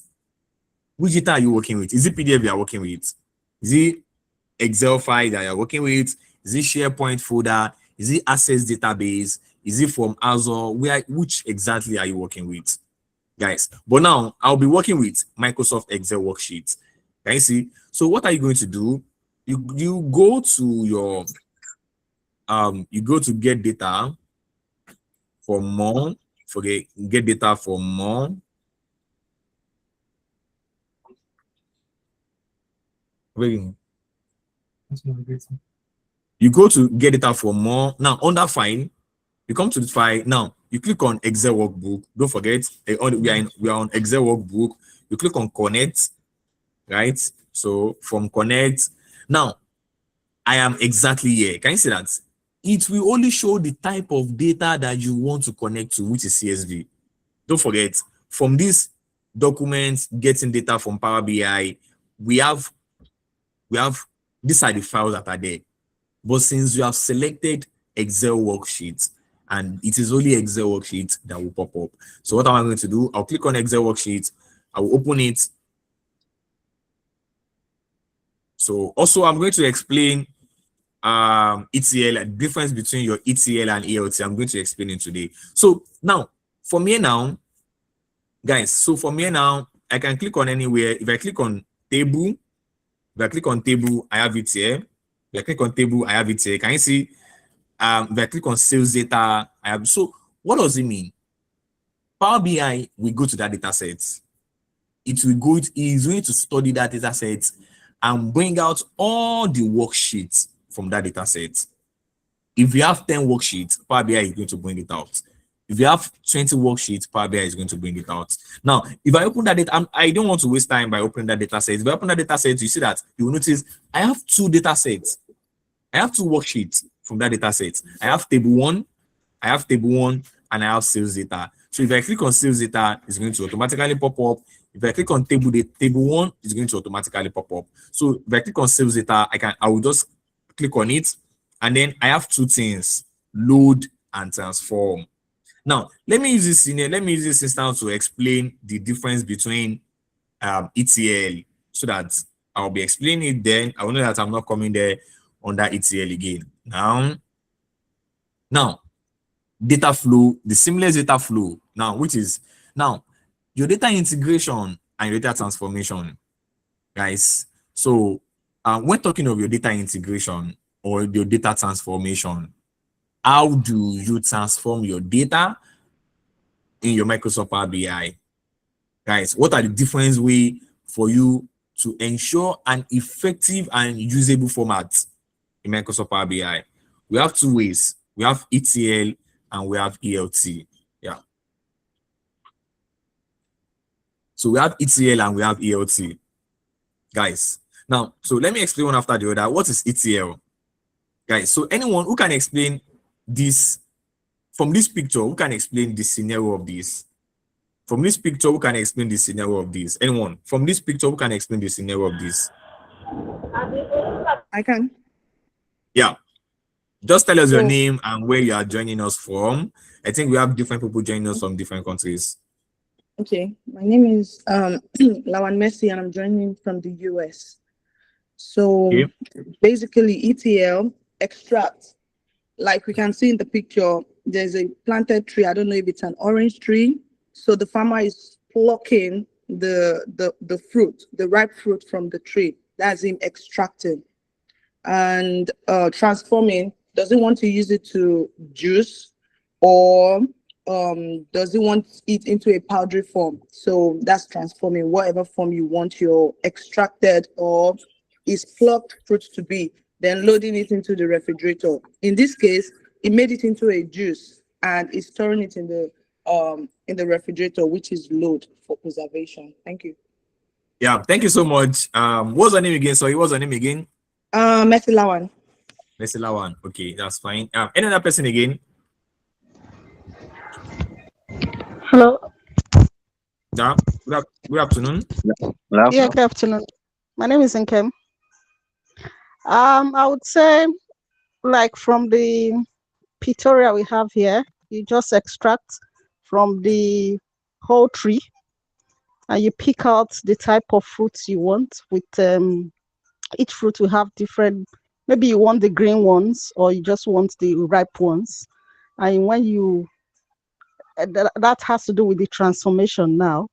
Which data are you working with? Is it PDF you are working with? Is it Excel file that you're working with? Is it SharePoint folder? Is it Access database? Is it from Azure? Which exactly are you working with, guys? But now I'll be working with Microsoft Excel worksheet. Can you see? So what are you going to do? You go to your you go to get data for more. Get data for more. Wait. You go to get data for more. Now under file, you come to the file. Now you click on Excel workbook. Don't forget, we are on Excel workbook. You click on connect, right? So from connect, now I am exactly here. Can you see that? It will only show the type of data that you want to connect to, which is CSV. Don't forget, from this document, getting data from Power BI, we have these are the files that are there. But since you have selected Excel worksheet, and it is only Excel worksheet that will pop up. So what am I going to do? I'll click on Excel worksheet. I will open it. So also I'm going to explain ETL, difference between your ETL and ELT. I'm going to explain it today. So now, from here now, guys, so from here now, I can click on anywhere. If I click on table, if I click on table, I have it here. If I click on table, I have it here. Can you see? If I click on sales data, I have. So what does it mean? Power BI will go to that data set. It is going to study that data set and bring out all the worksheets from that data set. If you have 10 worksheets, Power BI is going to bring it out. If you have 20 worksheets, Power BI is going to bring it out. Now, if I open that data, I don't want to waste time by opening that data set. If I open that data set, you see that you will notice I have two data sets. I have two worksheets from that data set. I have table one, and I have sales data. So if I click on sales data, it's going to automatically pop up. If I click on table one, it's going to automatically pop up. So if I click on sales data, I will just click on it, and then I have two things: load and transform. Now, let me use this instance to explain the difference between ETL, so that I'll be explaining it then. I will know that I'm not coming there under ETL again. Now, data flow, the seamless data flow, which is your data integration and your data transformation, guys. So when talking of your data integration or your data transformation, how do you transform your data in your Microsoft Power BI? Guys, what are the different ways for you to ensure an effective and usable format in Microsoft Power BI? We have two ways. We have ETL and we have ELT. Yeah. So we have ETL and we have ELT. Guys, now, so let me explain one after the other. What is ETL? Guys, so anyone who can explain this from this picture, who can explain the scenario of this? From this picture, who can explain the scenario of this? Anyone? From this picture, who can explain the scenario of this? I can. Yeah. Just tell us your name and where you are joining us from. I think we have different people joining us from different countries. Okay, my name is Lawan Messi, and I'm joining from the US. So basically, ETL extract, like we can see in the picture, there's a planted tree. I don't know if it's an orange tree. So the farmer is plucking the fruit, the ripe fruit from the tree. That's him extracting. And transforming, does he want to use it to juice, or does he want it into a powdery form? So that's transforming, whatever form you want your extracted or is plucked fruit to be, then loading it into the refrigerator. In this case, it made it into a juice and is storing it in the refrigerator, which is load for preservation. Thank you. Yeah, thank you so much. What's your name again? Sorry, what's your name again? Messi Lawan. Messi Lawan. Okay, that's fine. Any other person again? Hello. Yeah. Good afternoon. Yeah, good afternoon. My name is Nkem. I would say, like from the pictorial we have here, you just extract from the whole tree and you pick out the type of fruits you want. With each fruit will have different, maybe you want the green ones or you just want the ripe ones. And when you, that has to do with the transformation now.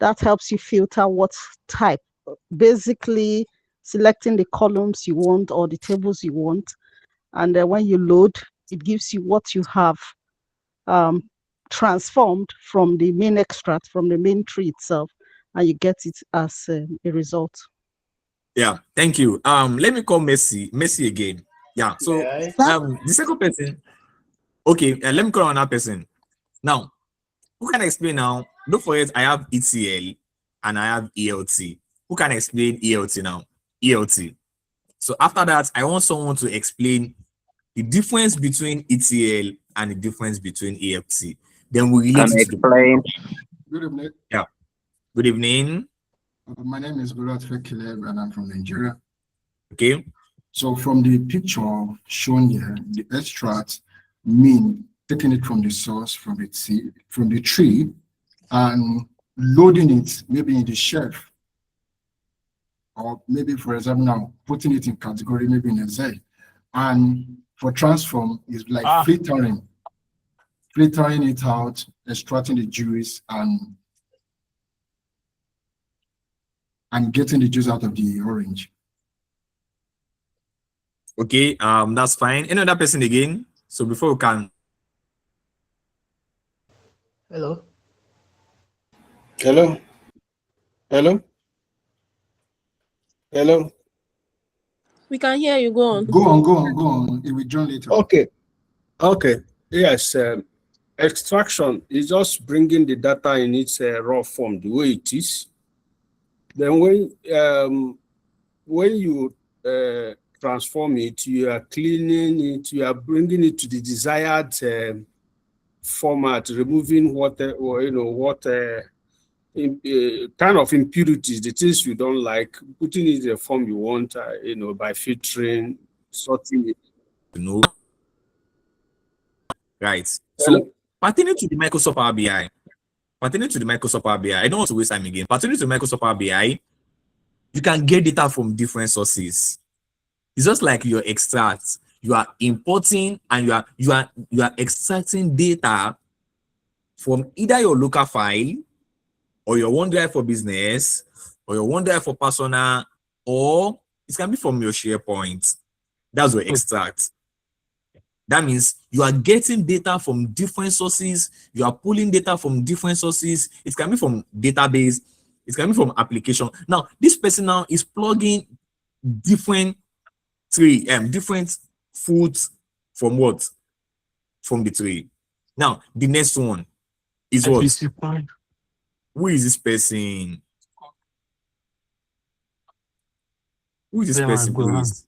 That helps you filter what type, basically selecting the columns you want or the tables you want. And then when you load, it gives you what you have transformed from the main extract, from the main tree itself, and you get it as a result. Yeah, thank you. Let me call Messi again. Yeah, so the second person. Okay, let me call another person. Now, who can explain now? Don't forget, I have ETL and I have ELT. Who can explain ELT now? ELT. So after that, I want someone to explain the difference between ETL and the difference between ELT. Then we relate it to the. Good evening. Yeah. Good evening. My name is Burat Fekile and I'm from Nigeria. Okay. So from the picture shown here, the extract mean taking it from the source, from the tree, and loading it maybe in the shelf, or maybe, for example, now putting it in category, maybe in a Z. And for transform is like filtering it out, extracting the juice, and getting the juice out of the orange. Okay, that's fine. Any other person again? So before we can. Hello. Hello? Hello? Hello? We can hear you. Go on. Go on, go on, go on. It will join later. Okay. Okay. Yes. Extraction is just bringing the data in its raw form, the way it is. Then when you transform it, you are cleaning it, you are bringing it to the desired format, removing what kind of impurities, the things you don't like, putting it in the form you want, by filtering, sorting it. Right. So pertaining to the Microsoft Power BI, I don't want to waste time again. Pertaining to Microsoft Power BI, you can get data from different sources. It's just like your extract. You are importing and you are extracting data from either your local file or your OneDrive for business or your OneDrive for personal, or it can be from your SharePoint. That's your extract. That means you are getting data from different sources. You are pulling data from different sources. It can be from database. It can be from application. Now, this person now is plugging different different foods from what? From the tree. Now, the next one is what? Who is this person? Who is this person, please?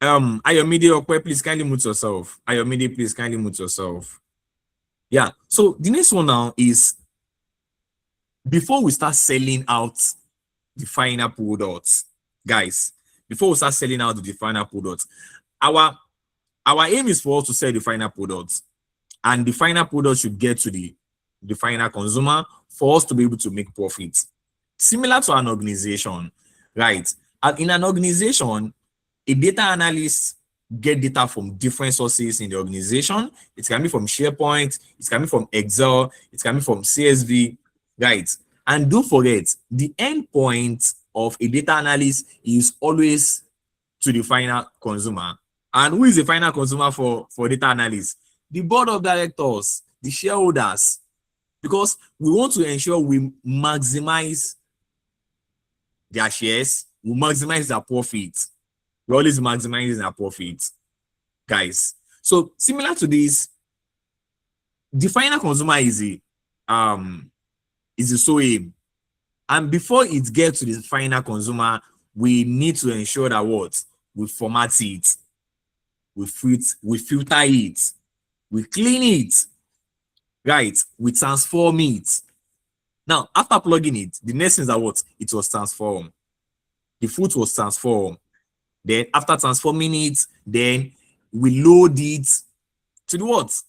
Ayomide, please kindly mute yourself. Ayomide, please kindly mute yourself. Yeah. So the next one now is, before we start selling out the final products, guys, before we start selling out the final products, our aim is for us to sell the final products, and the final product should get to the final consumer for us to be able to make profits. Similar to an organization, right? And in an organization, a data analyst get data from different sources in the organization. It can be from SharePoint, it can be from Excel, it can be from CSV, right? And don't forget, the end point of a data analyst is always to the final consumer. And who is the final consumer for data analysts? The board of directors, the shareholders, because we want to ensure we maximize their shares, we maximize their profits. We're always maximizing our profits, guys. So similar to this, the final consumer is the SOAM. And before it gets to the final consumer, we need to ensure that what? We format it, we filter it, we clean it, right? We transform it. Now, after plugging it, the next thing is that what? It was transformed. The food was transformed. Then after transforming it, then we load it to the what?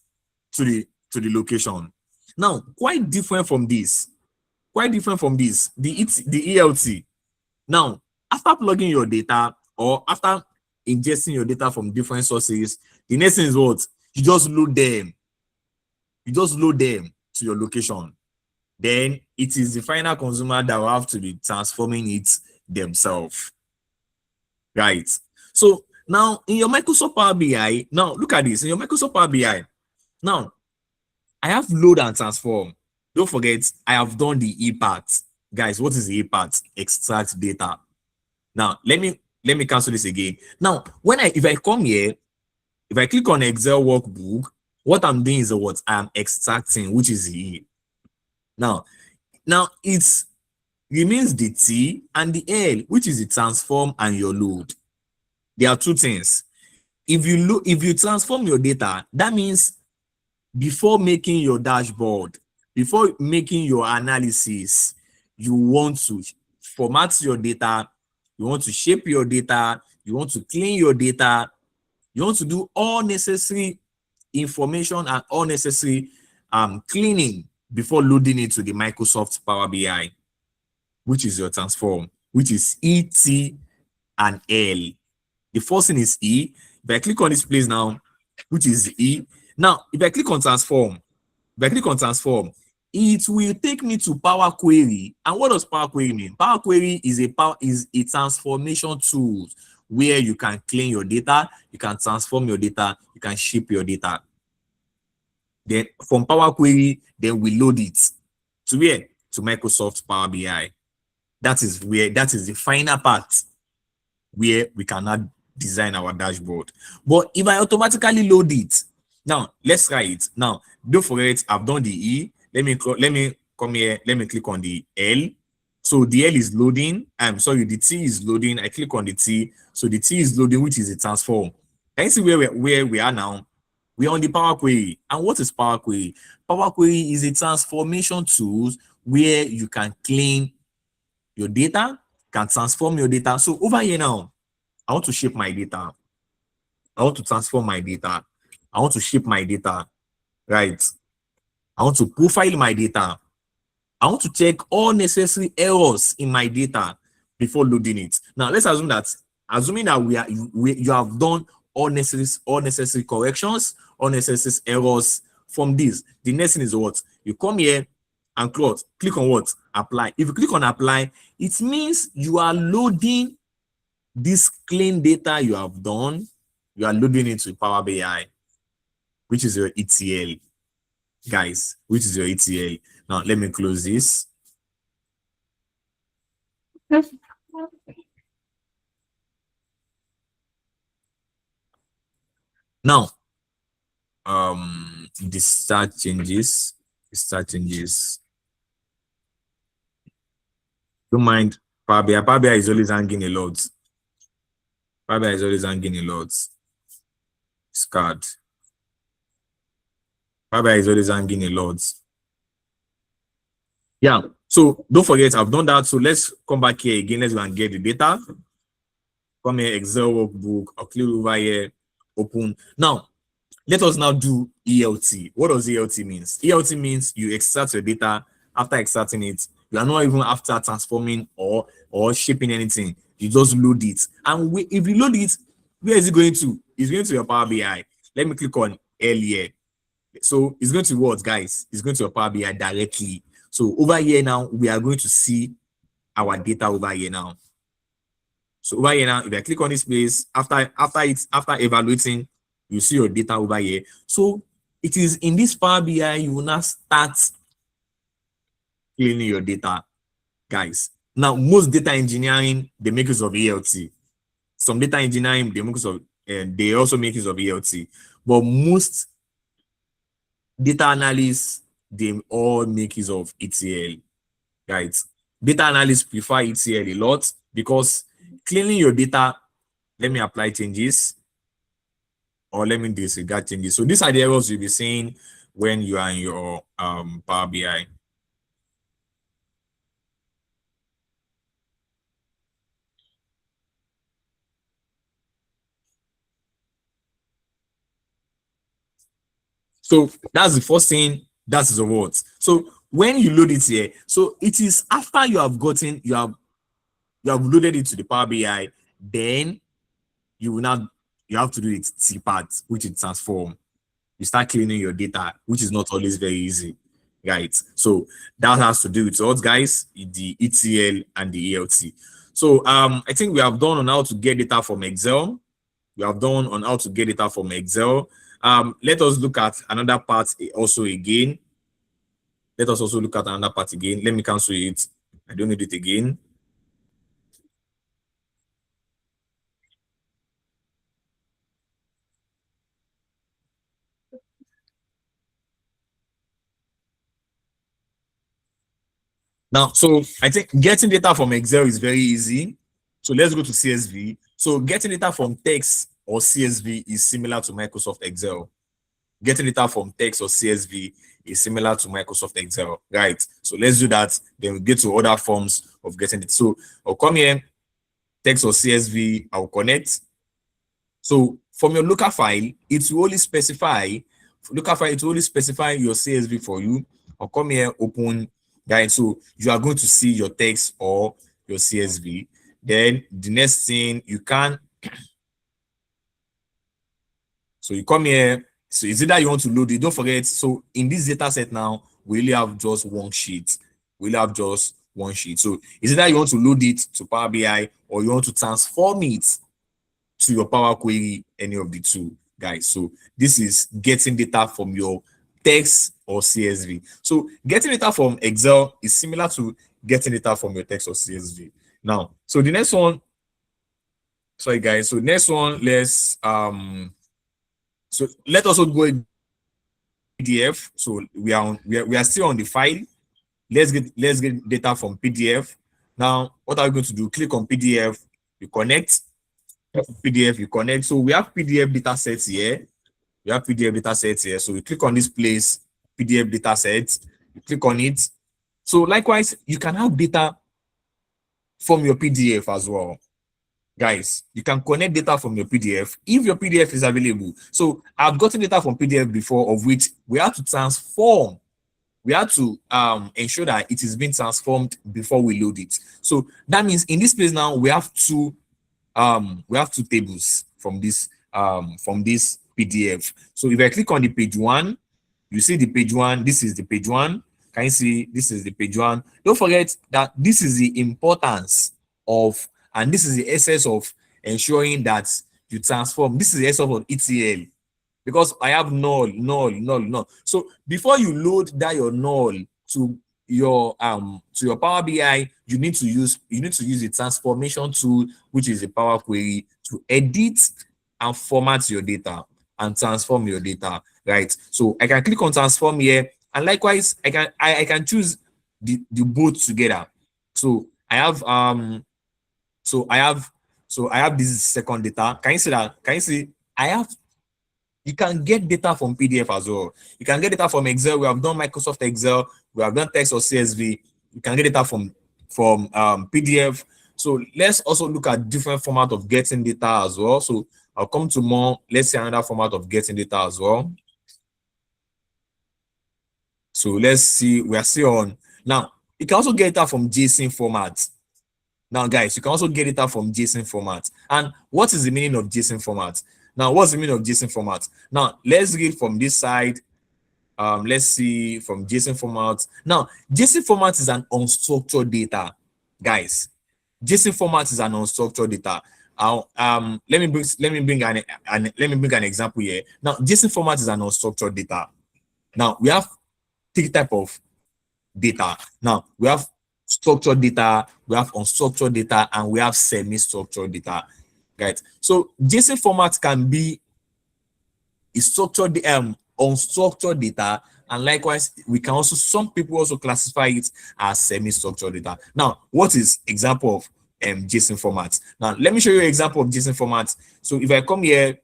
To the location. Now, quite different from this. The ELT. Now, after plugging your data or after ingesting your data from different sources, the next thing is what? You just load them. You just load them to your location. Then it is the final consumer that will have to be transforming it themselves. Right. So now in your Microsoft Power BI, now look at this. In your Microsoft Power BI, now I have load and transform. Don't forget, I have done the E part. Guys, what is the E part? Extract data. Now let me cancel this again. Now, if I come here, if I click on Excel workbook, what I'm doing is what I'm extracting, which is the E. Now it remains the T and the L, which is the transform and your load. There are two things. If you transform your data, that means before making your dashboard, before making your analysis, you want to format your data, you want to shape your data, you want to clean your data, you want to do all necessary information and all necessary cleaning before loading it to the Microsoft Power BI, which is your transform, which is E, T, and L. The first thing is E. If I click on this place now, which is E. Now, if I click on transform, it will take me to Power Query. And what does Power Query mean? Power Query is a transformation tool where you can clean your data, you can transform your data, you can ship your data. Then from Power Query, then we load it to where? To Microsoft Power BI. That is the final part where we cannot design our dashboard. But if I automatically load it, now let's try it. Now, don't forget, I've done the E. Let me come here. Let me click on the L. So the L is loading. I'm sorry, the T is loading. I click on the T. So the T is loading, which is a transform. Can you see where we are now? We are on the Power Query. And what is Power Query? Power Query is a transformation tool where you can clean your data, can transform your data. So over here now, I want to shape my data. I want to transform my data. I want to shape my data, right? I want to profile my data. I want to check all necessary errors in my data before loading it. Now, let's assume that, you have done all necessary corrections, all necessary errors from this. The next thing is what? You come here and click on what? Apply. If you click on apply, it means you are loading this clean data you have done. You are loading it to Power BI, which is your ETL, guys, which is your ETL. Now, let me close this. Now, the start changes. Don't mind Power BI. Power BI is always hanging a lot. Power BI is always hanging a lot. Scarred. Power BI is always hanging a lot. Yeah. So don't forget, I've done that. So let's come back here again. Let's go and get the data. Come here, Excel workbook. I'll click over here, open. Now, let us now do ELT. What does ELT means? ELT means you extract your data. After extracting it, you are not even after transforming or shaping anything. You just load it. And if you load it, where is it going to? It's going to your Power BI. Let me click on L here. So it's going to what, guys? It's going to your Power BI directly. So over here now, we are going to see our data over here now. So over here now, if I click on this place, after evaluating, you see your data over here. So it is in this Power BI you will now start cleaning your data, guys. Now, most data engineering, they make use of ELT. Some data engineering, they make use of, they also make use of ELT. But most data analysts, they all make use of ETL, guys. Data analysts prefer ETL a lot because cleaning your data, let me apply changes, or let me disregard changes. So these are the errors you'll be seeing when you are in your Power BI. So that's the first thing. That is the what. So when you load it here, so it is after you have gotten, you have loaded it to the Power BI, then you have to do it T part, which is transform. You start cleaning your data, which is not always very easy, right? So that has to do with what, guys? The ETL and the ELT. So I think we have done on how to get data from Excel. We have done on how to get data from Excel. Let us look at another part also again. Let us also look at another part again. Let me cancel it. I don't need it again. Now, so I think getting data from Excel is very easy. So let's go to CSV. So getting data from text or CSV is similar to Microsoft Excel. Getting data from text or CSV is similar to Microsoft Excel, right? So let's do that. Then we get to other forms of getting it. So I'll come here, text or CSV, I'll connect. So from your local file, it will only specify your CSV for you. I'll come here, open, right? So you are going to see your text or your CSV. Then the next thing you can, so you come here. So is it that you want to load it? Don't forget. So in this data set now, we only have just one sheet. So is it that you want to load it to Power BI or you want to transform it to your Power Query, any of the two, guys. So this is getting data from your text or CSV. So getting data from Excel is similar to getting data from your text or CSV. Now, so the next one, sorry guys, so next one, let's so let us also go in PDF. So we are still on the file. Let's get data from PDF. Now, what are we going to do? Click on PDF, you connect. PDF, you connect. So we have PDF data sets here. We have PDF data sets here. So you click on this place, PDF data sets, you click on it. So likewise, you can have data from your PDF as well. Guys, you can connect data from your PDF if your PDF is available. So I've gotten data from PDF before, of which we have to transform. We have to ensure that it is being transformed before we load it. So that means in this place now we have two tables from this PDF. So if I click on the page one, you see the page one. This is the page one. Can you see this is the page one? Don't forget that this is the importance of, and this is the essence of ensuring that you transform. This is the essence of ETL, because I have null. So before you load that your null to your Power BI, you need to use the transformation tool, which is the Power Query, to edit and format your data and transform your data, right? So I can click on transform here, and likewise I can choose the both together. So I have this second data. Can you see that? Can you see you can get data from PDF as well. You can get data from Excel. We have done Microsoft Excel. We have done text or CSV. You can get data from PDF. So let's also look at different format of getting data as well. So I'll come to more. Let's see another format of getting data as well. So let's see. We are still on. Now, you can also get data from JSON format. Now, guys, you can also get data from JSON format. And what is the meaning of JSON format? Now, what's the meaning of JSON format? Now, let's read from this side. Let's see from JSON format. Now, JSON format is an unstructured data, guys. JSON format is an unstructured data. Let me bring an example here. Now, JSON format is an unstructured data. Now, we have three types of data. Now, we have structured data, we have unstructured data, and we have semi-structured data. Right. So JSON format can be a structured unstructured data, and likewise we can also, some people also classify it as semi-structured data. Now, what is example of JSON format? Now let me show you an example of JSON format. So if I come here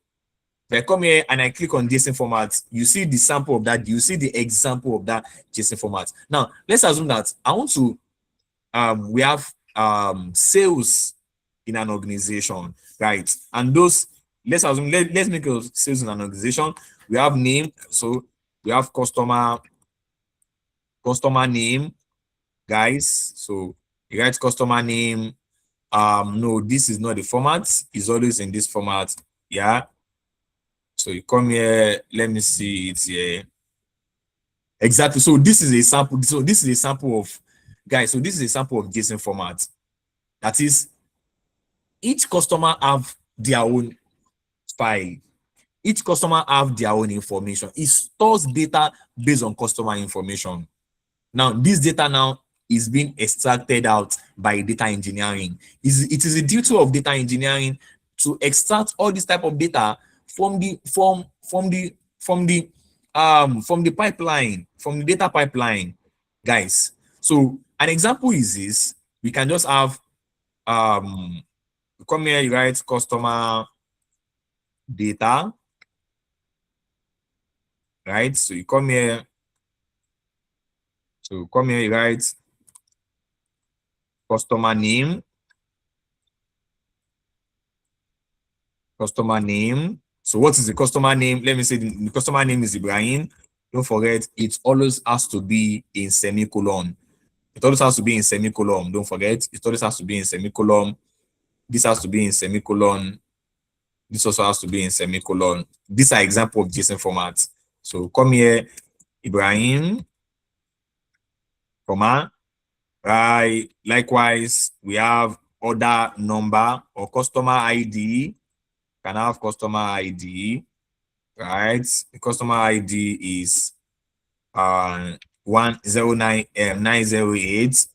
and I click on JSON format, you see the sample of that, you see the example of that JSON format. Now let's assume that I want to we have sales in an organization, right? And those, let's assume, let's make a sales in an organization. We have name, so we have customer name, guys. So you write customer name. No, this is not the format. It's always in this format. Yeah. So you come here. Let me see it here. Exactly. So this is a sample. So this is a sample of, guys. So this is a sample of JSON format. That is, each customer have their own file. Each customer have their own information. It stores data based on customer information. Now, this data now is being extracted out by data engineering. It is a duty of data engineering to extract all this type of data from the pipeline, from the data pipeline, guys. So an example is this. We can just have come here, you write customer data, right? So you come here, you write customer name, So what is the customer name? Let me say the customer name is Ibrahim. Don't forget, it always has to be in semicolon. It always has to be in semicolon. Don't forget, it always has to be in semicolon. This has to be in semicolon. This also has to be in semicolon. These are examples of JSON formats. So come here, Ibrahim, comma, right? Likewise, we have order number or customer ID. can have customer ID, right? The customer ID is 109908.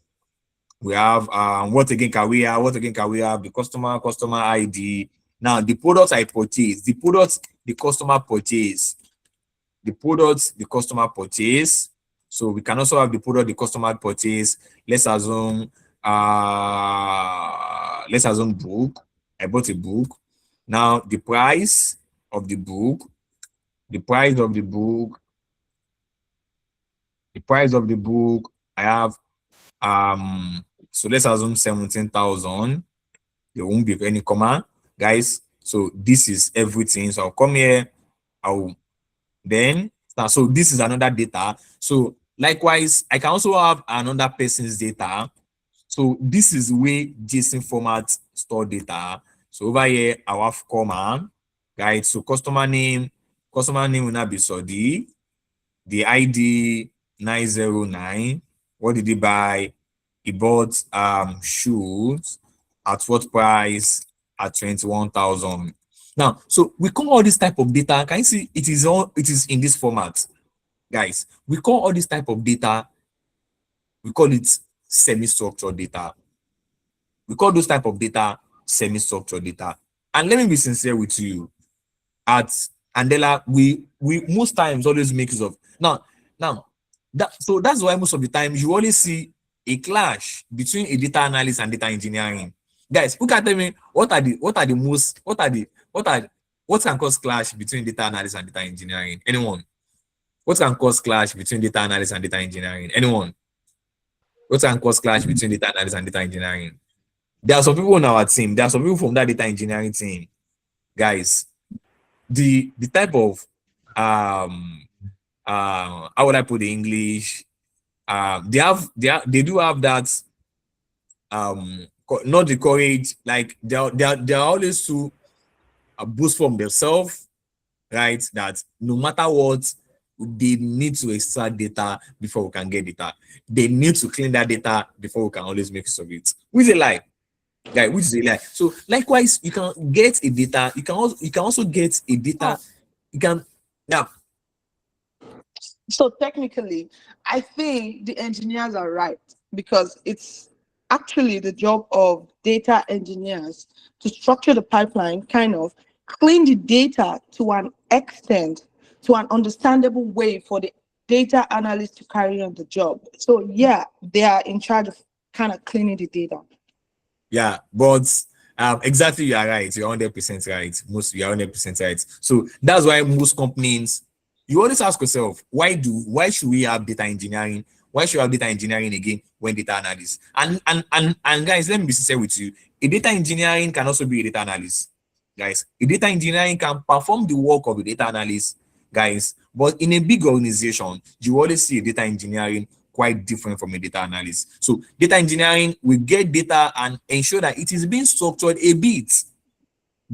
We have what again can we have? What again can we have? The customer ID. Now the products I purchase, the products the customer purchase, the products the customer purchase. So we can also have the product the customer purchase. Let's assume book. I bought a book. Now the price of the book, I have so let's assume 17,000. There won't be any comma, guys. So this is everything. So I'll come here. So this is another data. So likewise, I can also have another person's data. So this is where JSON format store data. So over here, I'll have comma, guys. So customer name will not be Sodi. The ID 909. What did he buy? He bought shoes at what price? At 21,000. Now, so we call all this type of data. Can you see it is in this format, guys? We call all this type of data, we call it semi-structured data. We call those type of data semi-structured data. And let me be sincere with you. At Andela, we most times always make use of so that's why most of the time you always see a clash between a data analyst and data engineering. Guys, who can tell me what can cause clash between data analyst and data engineering? Anyone? What can cause clash between data analyst and data engineering? Anyone? What can cause clash between data analyst and data engineering? There are some people on our team. There are some people from that data engineering team. Guys, the type of how would I put the English? They do have that not the courage, like they're always to boost from themselves, right? That no matter what, they need to extract data before we can get data. They need to clean that data before we can always make use of it. Which is a lie, guys. Which is a lie. So likewise, you can get a data. You can also get a data. You can So technically, I think the engineers are right, because it's actually the job of data engineers to structure the pipeline, kind of clean the data to an extent, to an understandable way for the data analyst to carry on the job. So yeah, they are in charge of kind of cleaning the data. Yeah, but exactly, you are right. You're 100% right. You are 100% right. So that's why most companies, you always ask yourself, why should we have data engineering? Why should we have data engineering again when data analyst? And guys, let me be sincere with you. A data engineering can also be a data analyst, guys. A data engineering can perform the work of a data analyst, guys. But in a big organization, you always see a data engineering quite different from a data analyst. So data engineering will get data and ensure that it is being structured a bit.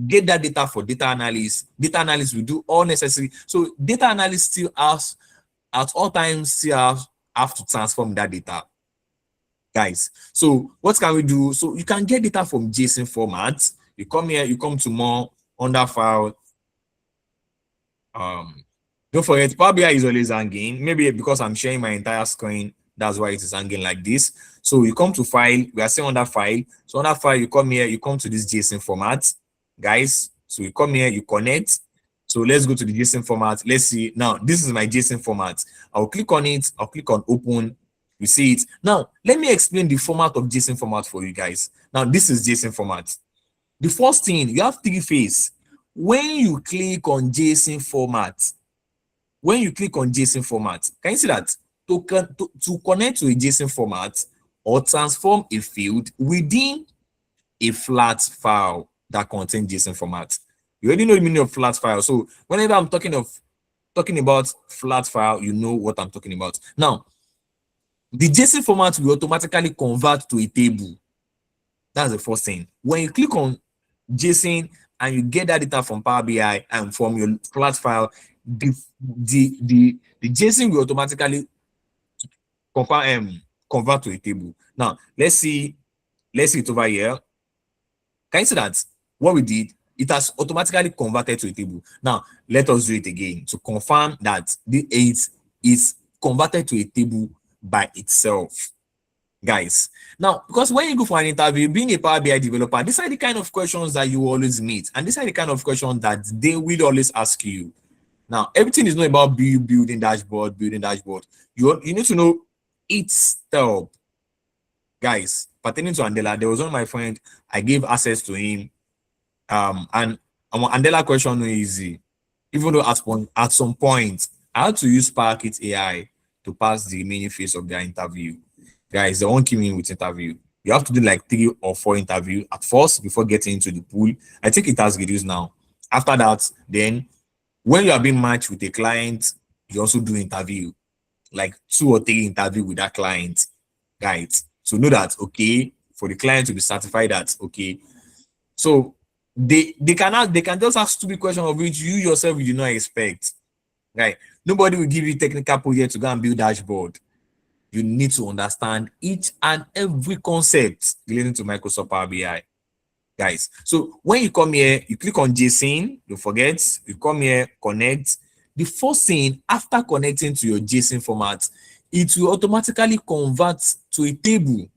Get that data for data analysts. Data analysts will do all necessary. So data analysts still has, at all times, still have to transform that data, guys. So what can we do? So you can get data from JSON format. You come here, you come to more under file. Don't forget, Power BI is always hanging. Maybe because I'm sharing my entire screen, that's why it is hanging like this. So you come to file, we are still under file. So under file, you come here, you come to this JSON format, guys. So you come here, you connect. So let's go to the JSON format. Let's see. Now, this is my JSON format. I'll click on it. I'll click on open. You see it. Now, let me explain the format of JSON format for you guys. Now, this is JSON format. The first thing, you have three phases. When you click on JSON format, can you see that? To connect to a JSON format or transform a field within a flat file that contains JSON format. You already know the meaning of flat file. So whenever I'm talking about flat file, you know what I'm talking about. Now, the JSON format will automatically convert to a table. That's the first thing. When you click on JSON and you get that data from Power BI and from your flat file, the JSON will automatically convert to a table. Now, let's see it over here. Can you see that? What we did, it has automatically converted to a table. Now, let us do it again to confirm that it is converted to a table by itself, guys. Now, because when you go for an interview, being a Power BI developer, these are the kind of questions that you always meet, and these are the kind of questions that they will always ask you. Now, everything is not about building dashboard. You need to know its step, guys. Pertaining to Andela, there was one of my friend, I gave access to him, and Andela question no easy. Even though at some point I had to use Sparkit AI to pass the remaining phase of their interview. Guys, they won't keep me with interview. You have to do like 3 or 4 interviews at first before getting into the pool. I think it has reduced now. After that, then when you are being matched with a client, you also do interview, like 2 or 3 interviews with that client, guys. So know that, okay, for the client to be certified that, okay, so they can just ask stupid questions of which you yourself you do not expect, right? Nobody will give you technical project to go and build dashboard. You need to understand each and every concept relating to Microsoft Power BI, guys. So when you come here, you click on JSON, don't forget, you come here, connect. The first thing after connecting to your JSON format, it will automatically convert to a table.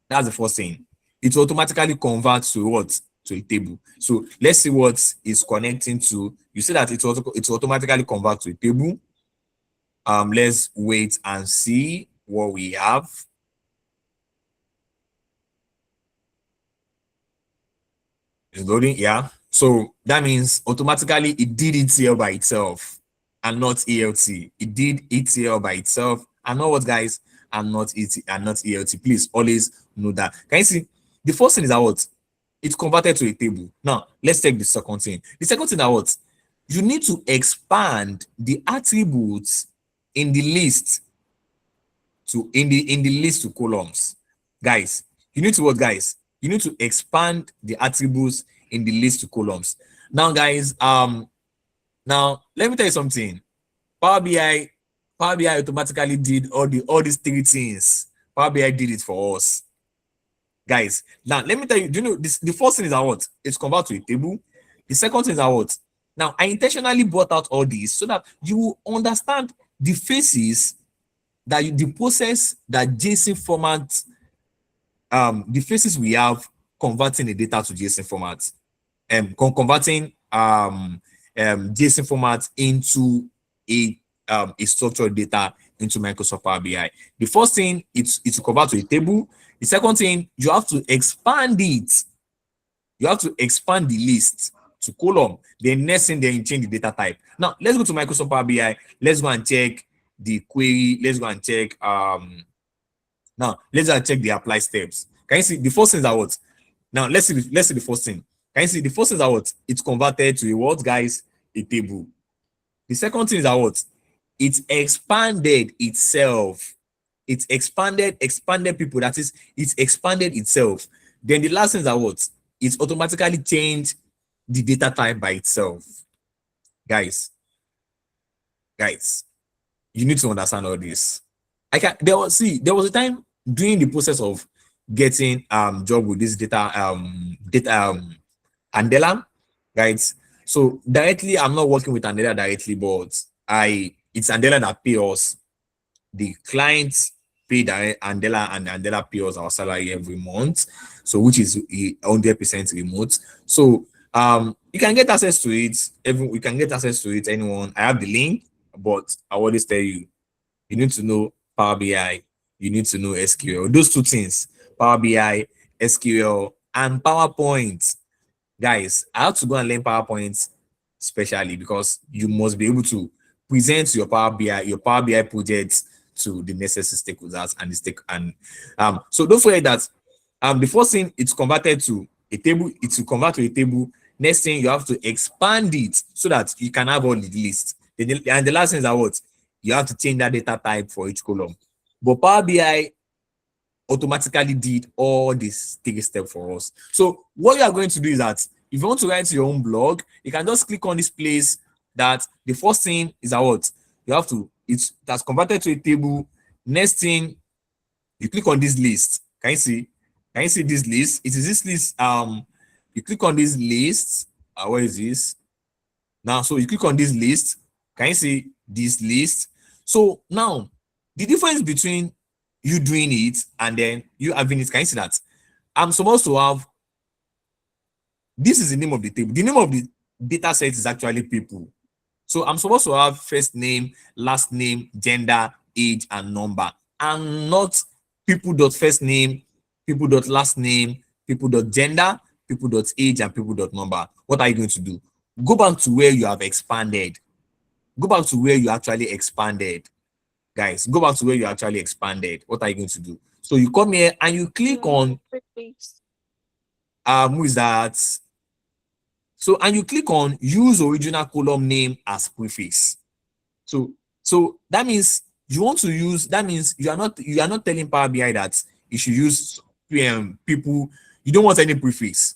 That's the first thing. It will automatically convert to what? To a table. So let's see what is connecting to. You see that it will automatically convert to a table. Let's wait and see what we have. It's loading, yeah. So that means automatically it did ETL by itself and not ELT. It did ETL by itself and not what, guys? And not ELT. Please always know that. Can you see? The first thing is that what? It's converted to a table. Now let's take the second thing. The second thing that what? You need to expand the attributes in the list to in the list to columns, guys. You need to what, guys? You need to expand the attributes in the list to columns. Now, guys, now let me tell you something. Power BI automatically did all these 3 things. Power BI did it for us, guys. Now let me tell you. Do you know this? The first thing is that what? It's convert to a table. The second thing is that what? Now I intentionally brought out all these so that you will understand the phases that the process that JSON format, the phases we have converting the data to JSON format, converting JSON format into a structured data into Microsoft Power BI. The first thing it's to convert to a table. The second thing, you have to expand it. You have to expand the list to column. The next thing, then you change the data type. Now let's go to Microsoft Power BI. Let's go and check the query. Let's go and check now let's go and check the apply steps. Can you see the first thing is that what? Now let's see the first thing. Can you see the first thing is that what? It's converted to a what, guys? A table. The second thing is that what? It's expanded itself. It's expanded people. That is, it's expanded itself. Then the last thing is that what? It's automatically changed the data type by itself. Guys, you need to understand all this. There was a time during the process of getting job with this data Andela, right? So directly, I'm not working with Andela directly, but it's Andela that pay us. The clients pay Andela, and Andela pay us our salary every month. So which is 100% remote. So you can get access to it. We can get access to it. Anyone, I have the link, but I always tell you, you need to know Power BI. You need to know SQL. Those 2 things: Power BI, SQL, and PowerPoint. Guys, I have to go and learn PowerPoint especially because you must be able to present your Power BI projects to the necessary stakeholders and so don't forget that the first thing, it's converted to a table. It's to convert to a table. Next thing, you have to expand it so that you can have all the lists. And the last thing is that what? You have to change that data type for each column. But Power BI automatically did all these 3 steps for us. So what you are going to do is that if you want to write your own blog, you can just click on this place. That the first thing is that what? You have to, that's converted to a table. Next thing, you click on this list. Can you see? Can you see this list? It is this list you click on this list. Where is this? Now, so you click on this list. Can you see this list? So now, the difference between you doing it and then you having it, can you see that? I'm supposed to have, this is the name of the table. The name of the data set is actually people. So I'm supposed to have first name, last name, gender, age, and number, and not people.first name, people.last name, people.gender, people.age, and people.number. What are you going to do? Go back to where you have expanded. Go back to where you actually expanded. Guys, go back to where you actually expanded. What are you going to do? So you come here and you click on who is that? So, and you click on use original column name as prefix. So that means you want to use, that means you are not telling Power BI that you should use people. You don't want any prefix.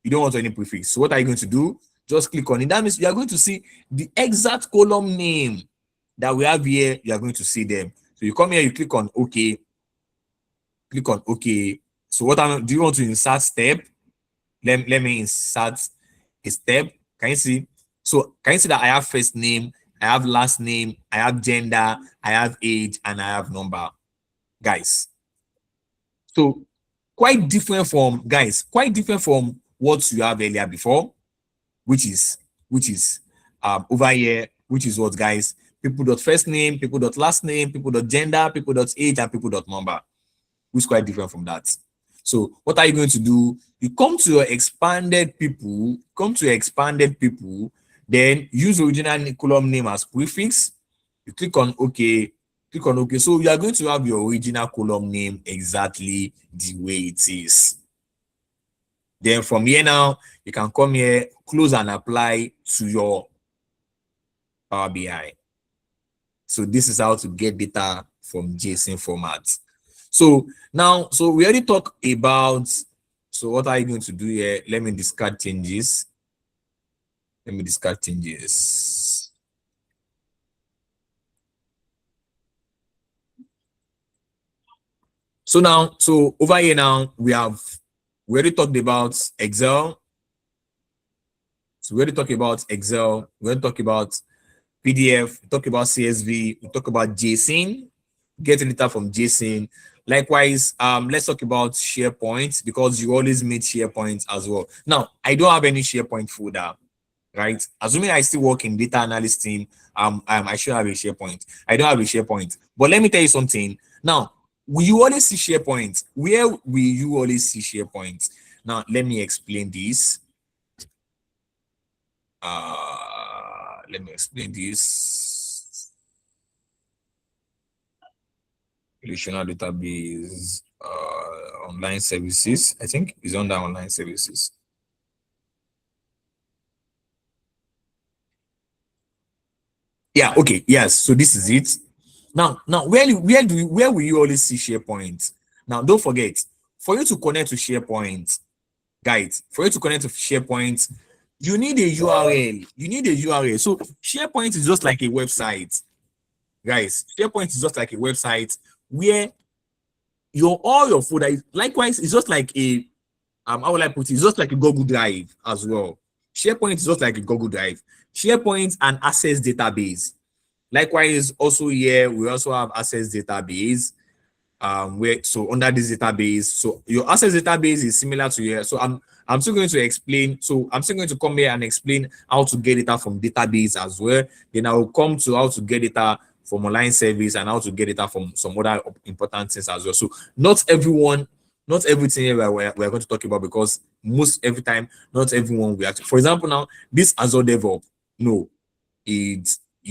You don't want any prefix. So what are you going to do? Just click on it. That means you are going to see the exact column name that we have here. You are going to see them. So you come here, you click on OK. Click on OK. So do you want to insert step? Let me insert a step. Can you see? So can you see that I have first name, I have last name, I have gender, I have age, and I have number, guys. So quite different from what you have earlier before, which is over here, which is what, guys? People.first name, people.last name, people.gender, people.age, and people.number, which is quite different from that. So what are you going to do? You come to your expanded people, then use original column name as prefix. You click on OK, So you are going to have your original column name exactly the way it is. Then from here now, you can come here, close and apply to your Power BI. So this is how to get data from JSON format. So now, we already talked about, so what are you going to do here? Let me discard changes. So now, over here now, we already talked about Excel. So we already talked about Excel. We already talked about PDF. We talked about CSV. We talked about JSON, getting data from JSON. Likewise, let's talk about SharePoint, because you always need SharePoint as well. Now, I don't have any SharePoint folder, right? Assuming I still work in data analyst team, I should have a SharePoint. I don't have a SharePoint. But let me tell you something. Now, will you always see SharePoint? Where will you always see SharePoint? Now, let me explain this. Relational database, online services. I think it's under online services. Yeah, okay, yes. So this is it. Now, where will you always see SharePoint? Now, don't forget, for you to connect to SharePoint, guys, you need a URL. So SharePoint is just like a website, guys. SharePoint is just like a website where all your folder is. Likewise, it's just like a how will I put it? It's just like a Google Drive as well. SharePoint is just like a Google Drive. SharePoint and Access database. Likewise, also here we also have Access database. So under this database, so your Access database is similar to here. So I'm still going to explain. So I'm still going to come here and explain how to get data from database as well. Then I will come to how to get data from online service and how to get data from some other important things as well. So not everything we're going to talk about, because every time, not everyone will actually. For example, now this Azure DevOps, no, you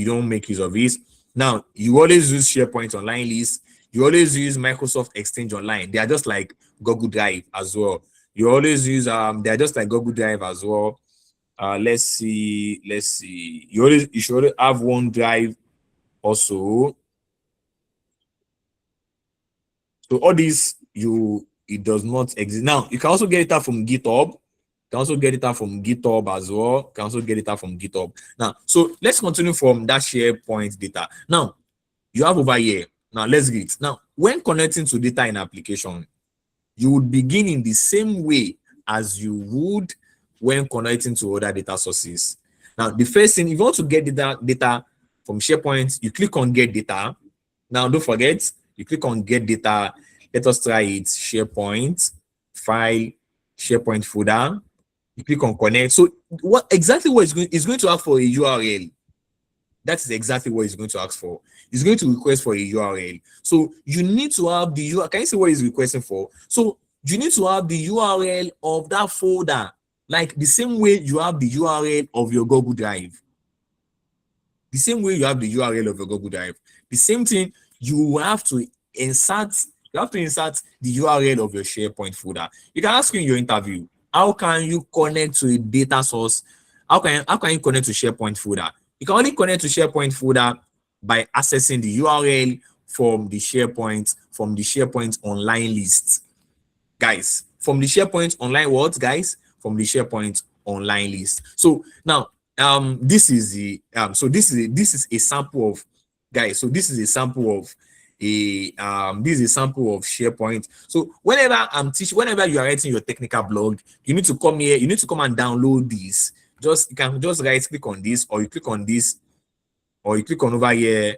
don't make use of this. Now you always use SharePoint Online list. You always use Microsoft Exchange Online. They are just like Google Drive as well. You always use they are just like Google Drive as well. Let's see. You should already have OneDrive also. So all these it does not exist. Now you can also get data from GitHub. As well. Now, so let's continue from that SharePoint data. Now you have over here. Now let's get it. Now, when connecting to data in application, you would begin in the same way as you would when connecting to other data sources. Now, the first thing, if you want to get data from SharePoint, you click on Get Data. Now, don't forget, you click on Get Data. Let us try it. SharePoint, File, SharePoint folder. You click on Connect. So, what it's going to ask for a URL. That is exactly what it's going to ask for. It's going to request for a URL. So, you need to have the URL. Can you see what it's requesting for? So, you need to have the URL of that folder, like the same way you have the URL of your Google Drive. The same way you have the URL of your Google Drive. The same thing, you have to insert the URL of your SharePoint folder. You can ask in your interview, how can you connect to a data source? How can you connect to SharePoint folder? You can only connect to SharePoint folder by accessing the URL from the SharePoint Online list. Guys, from the SharePoint Online what, guys? From the SharePoint Online list. So now, this is a sample of, guys. So this is a sample of SharePoint. So whenever you are writing your technical blog, you need to come here. You need to come and download this. You can just right click on this, or you click on this, or you click on over here.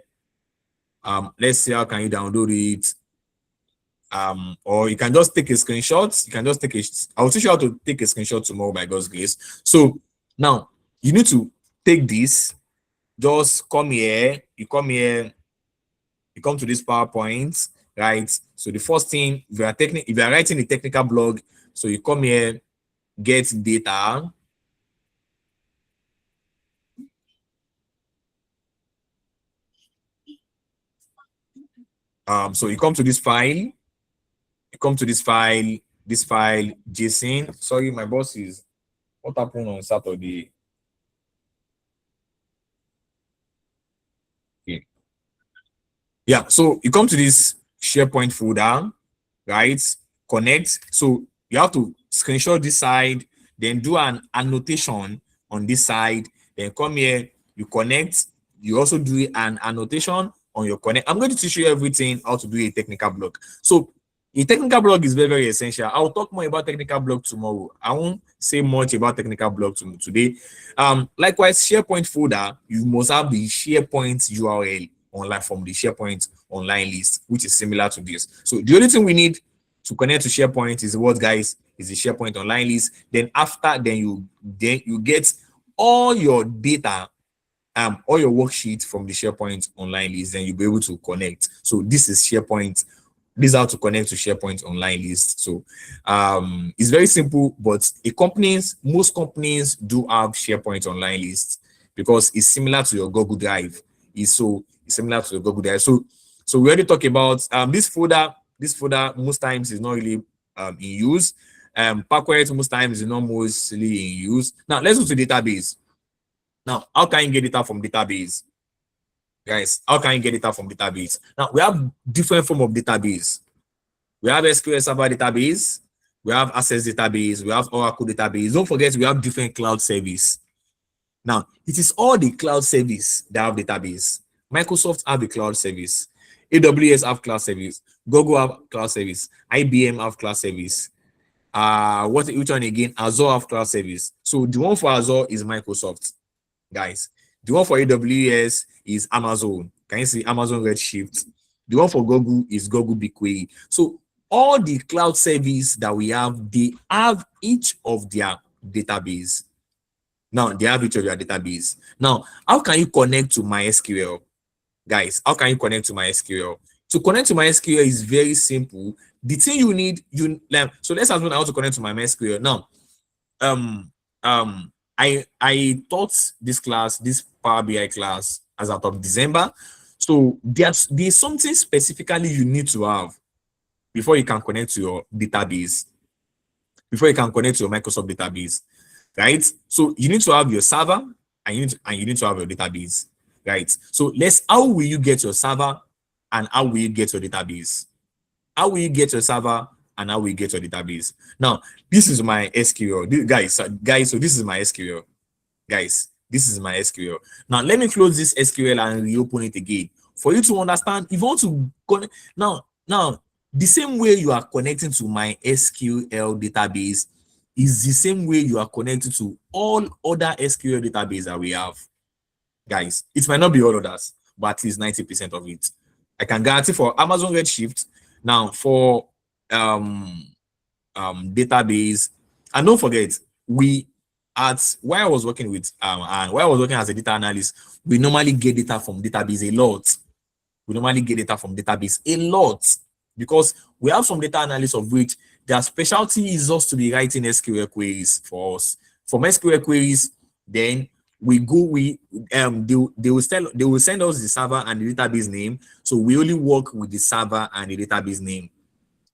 Let's see how can you download it. Or you can just take a screenshot. I'll teach you how to take a screenshot tomorrow by God's grace. So now you need to take this. Just come here. You come to this PowerPoint, right? So the first thing, if you are writing a technical blog, so you come here, get data. So you come to this file. This file, JSON. Sorry, my boss is, what happened on Saturday? Okay. Yeah, so you come to this SharePoint folder, right? Connect. So you have to screenshot this side, then do an annotation on this side, then come here, you connect. You also do an annotation on your connect. I'm going to teach you everything how to do a technical blog. So a technical blog is very, very essential. I'll talk more about technical blog tomorrow. I won't say much about technical blog today. Likewise, SharePoint folder, you must have the SharePoint URL online from the SharePoint Online list, which is similar to this. So the only thing we need to connect to SharePoint is what, guys? Is the SharePoint Online list. Then you get all your data, all your worksheets from the SharePoint Online list. Then you'll be able to connect. So this is SharePoint. This is how to connect to SharePoint Online list. So it's very simple, but most companies do have SharePoint Online list because it's similar to your Google Drive. It's similar to your Google Drive. So we already talked about this folder. This folder most times is not really in use. Package most times is not mostly in use. Now let's go to database. Now, how can you get data from database? Guys, how can you get data from database? Now, we have different form of database. We have SQL Server database, we have Access database, we have Oracle database. Don't forget, we have different cloud service. Now, it is all the cloud service that have database. Microsoft have the cloud service. AWS have cloud service. Google have cloud service. IBM have cloud service. Which one again? Azure have cloud service. So the one for Azure is Microsoft, guys. The one for AWS is Amazon. Can you see Amazon Redshift? The one for Google is Google BigQuery. So all the cloud service that we have, they have each of their database. Now, they have each of their database. Now, how can you connect to MySQL? Guys, how can you connect to MySQL? To connect to MySQL is very simple. The thing you need, so let's assume how to connect to my MySQL. Now, I taught this Power BI class as out of December. So there's something specifically you need to have before you can connect to your database, before you can connect to your Microsoft database, right? So you need to have your server and you need to have your database, right? So how will you get your server and how will you get your database? How will you get your server and how will you get your database? Now, this is my SQL. Guys, so this is my SQL. Guys, this is my SQL. Now, let me close this SQL and reopen it again. For you to understand, if you want to connect, now, the same way you are connecting to my SQL database, is the same way you are connected to all other SQL database that we have. Guys, it might not be all others, but at least 90% of it. I can guarantee for Amazon Redshift. Now for database, and don't forget, while I was working with and while I was working as a data analyst, we normally get data from database a lot. We normally get data from database a lot because we have some data analysts of which their specialty is just to be writing SQL queries for us. From SQL queries, then they will send us the server and the database name. So we only work with the server and the database name,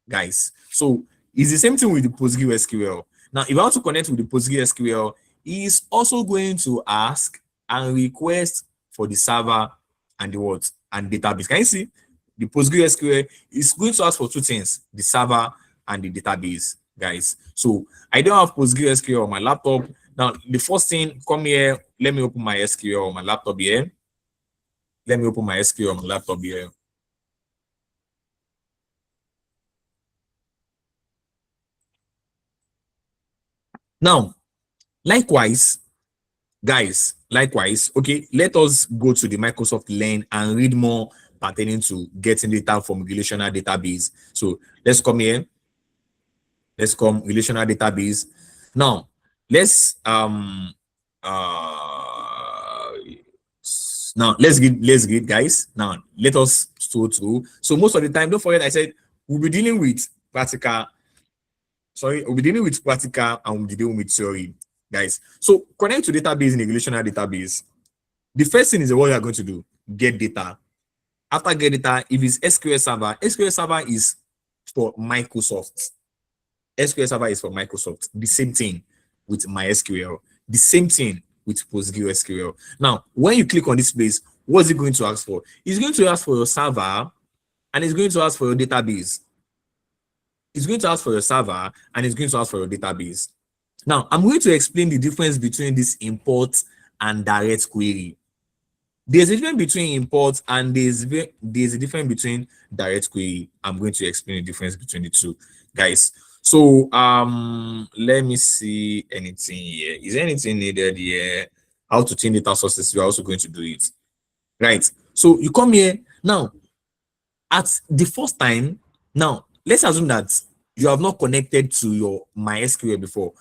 guys. So it's the same thing with the PostgreSQL. Now, if I want to connect with the PostgreSQL, he is also going to ask and request for the server and the what and database. Can you see? The PostgreSQL is going to ask for two things: the server and the database, guys. So I don't have PostgreSQL on my laptop. Now, the first thing, come here. Let me open my SQL on my laptop here. Let me open my SQL on my laptop here. Now, likewise, guys, okay, let us go to the Microsoft Learn and read more pertaining to getting data from relational database. So let's come here. Let's come relational database. Now, let's get guys. Now let us go through. So most of the time, don't forget I said we'll be dealing with practical. Sorry, we'll be dealing with practical and we'll be dealing with theory, guys. So connect to database in a relational database. The first thing is what you are going to do: get data. After get data, if it's SQL Server is for Microsoft. SQL Server is for Microsoft. The same thing with MySQL. The same thing with PostgreSQL. Now, when you click on this place, what is it going to ask for? It's going to ask for your server and it's going to ask for your database. It's going to ask for your server and it's going to ask for your database. Now, I'm going to explain the difference between this import and direct query. There's a difference between import and there's a difference between direct query. I'm going to explain the difference between the two, guys. So let me see anything here. Is there anything needed here? How to change data sources? We're also going to do it, right? So you come here now. At the first time, now let's assume that you have not connected to your MySQL before.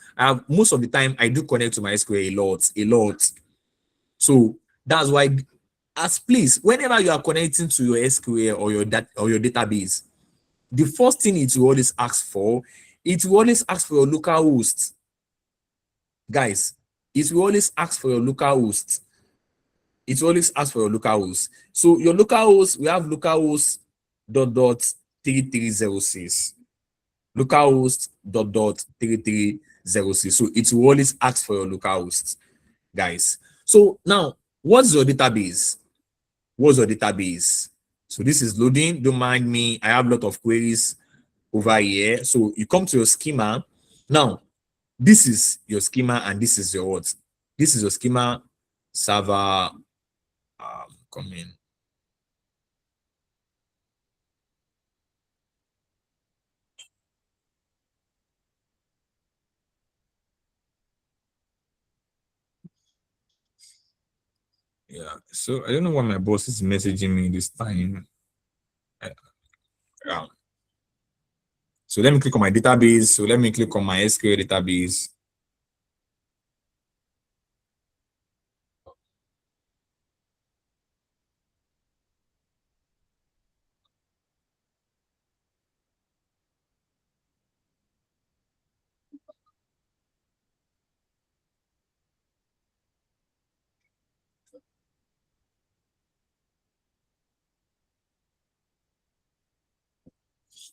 Most of the time I do connect to MySQL a lot. So that's why, please, whenever you are connecting to your SQL or your database, the first thing it will always ask for, it will always ask for your local host. Guys, it will always ask for your local host. It will always ask for your local host. So your local host, we have localhost .3306. Localhost .3306. So it will always ask for your local host, guys. So now, what's your database? What's your database? So this is loading. Don't mind me. I have a lot of queries over here. So you come to your schema. Now, this is your schema and this is your what? This is your schema server. Come in. Yeah, so I don't know why my boss is messaging me this time. So let me click on my database. So let me click on my SQL database.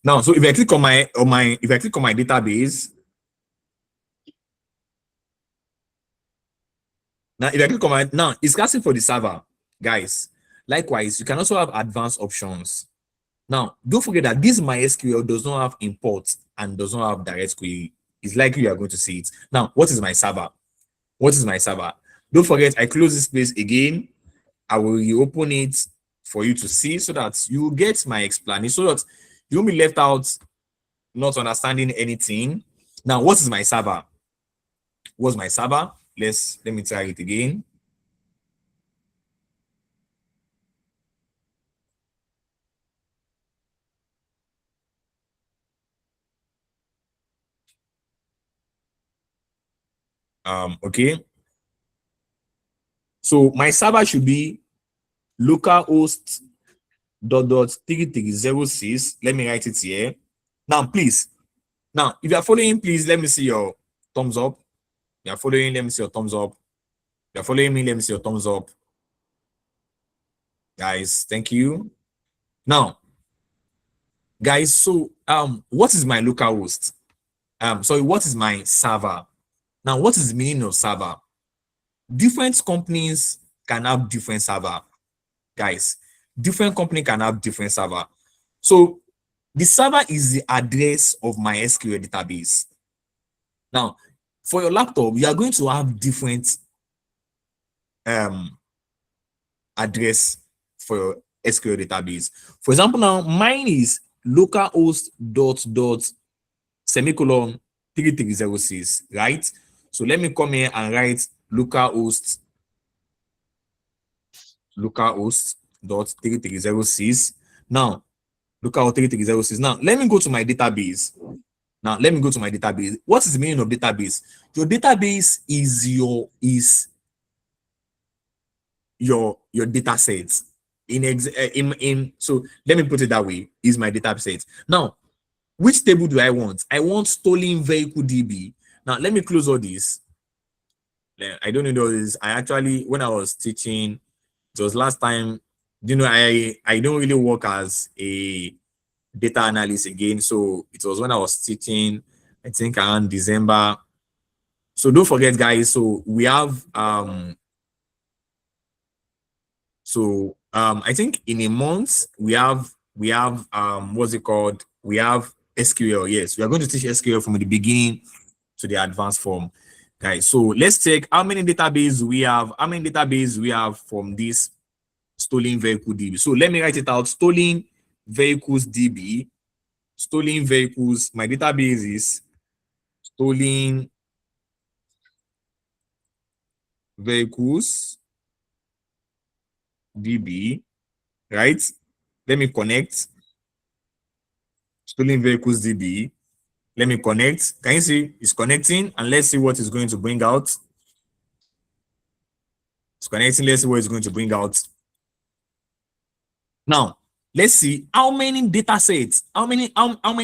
Now, so if I click on my database, now it's asking for the server, guys. Likewise, you can also have advanced options. Now, don't forget that this MySQL does not have import and does not have direct query. It's likely you are going to see it. Now, what is my server? What is my server? Don't forget, I close this place again. I will reopen it for you to see so that you get my explanation, so that you won't be left out not understanding anything. Now, what is my server? What's my server? Let me try it again. Okay. So my server should be localhost dot 3306. Let me write it here. Now, please. Now, if you are following, please let me see your thumbs up. You are following, let me see your thumbs up. You're following me, let me see your thumbs up. Guys, thank you. Now, guys, so what is my localhost? Sorry, what is my server? Now, what is the meaning of server? Different companies can have different server. Guys, different company can have different server. So the server is the address of my SQL database. Now, for your laptop, you are going to have different address for your SQL database. For example, now mine is localhost dot semicolon 3306, right? So let me come here and write localhost dot 3306. Now, localhost 3306. Now, let me go to my database. What is the meaning of database? Your database is your data set. So let me put it that way, is my data set. Now, which table do I want? I want stolen vehicle DB. Now, let me close all this. I don't know this. I actually, when I was teaching, it was last time, you know, I don't really work as a data analyst again. So it was when I was teaching, I think around December. So don't forget, guys. So we have I think in a month we have what's it called? We have SQL. Yes, we are going to teach SQL from the beginning to the advanced form, guys. So let's check how many database we have. How many database we have from this stolen vehicle DB? So let me write it out. Stolen vehicles DB. Stolen vehicles. My database is stolen vehicles DB, right? Let me connect stolen vehicles DB. Let me connect. Can you see it's connecting? And let's see what it's going to bring out. It's connecting. Let's see what it's going to bring out. Now, let's see how many data sets, how many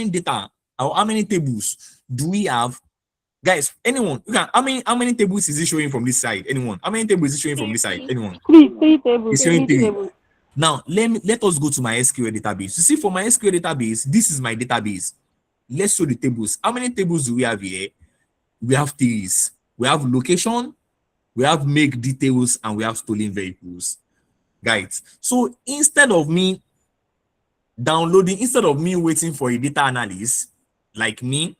data, or how many tables do we have? Guys, anyone, how many tables is it showing from this side? Anyone? How many tables is it showing from this side? Anyone? Three tables. It's showing three. Now, let us go to my SQL database. You see, for my SQL database, this is my database. Let's show the tables. How many tables do we have here? We have threes. We have location, we have make details, and we have stolen vehicles. Guys, so instead of me waiting for a data analyst like me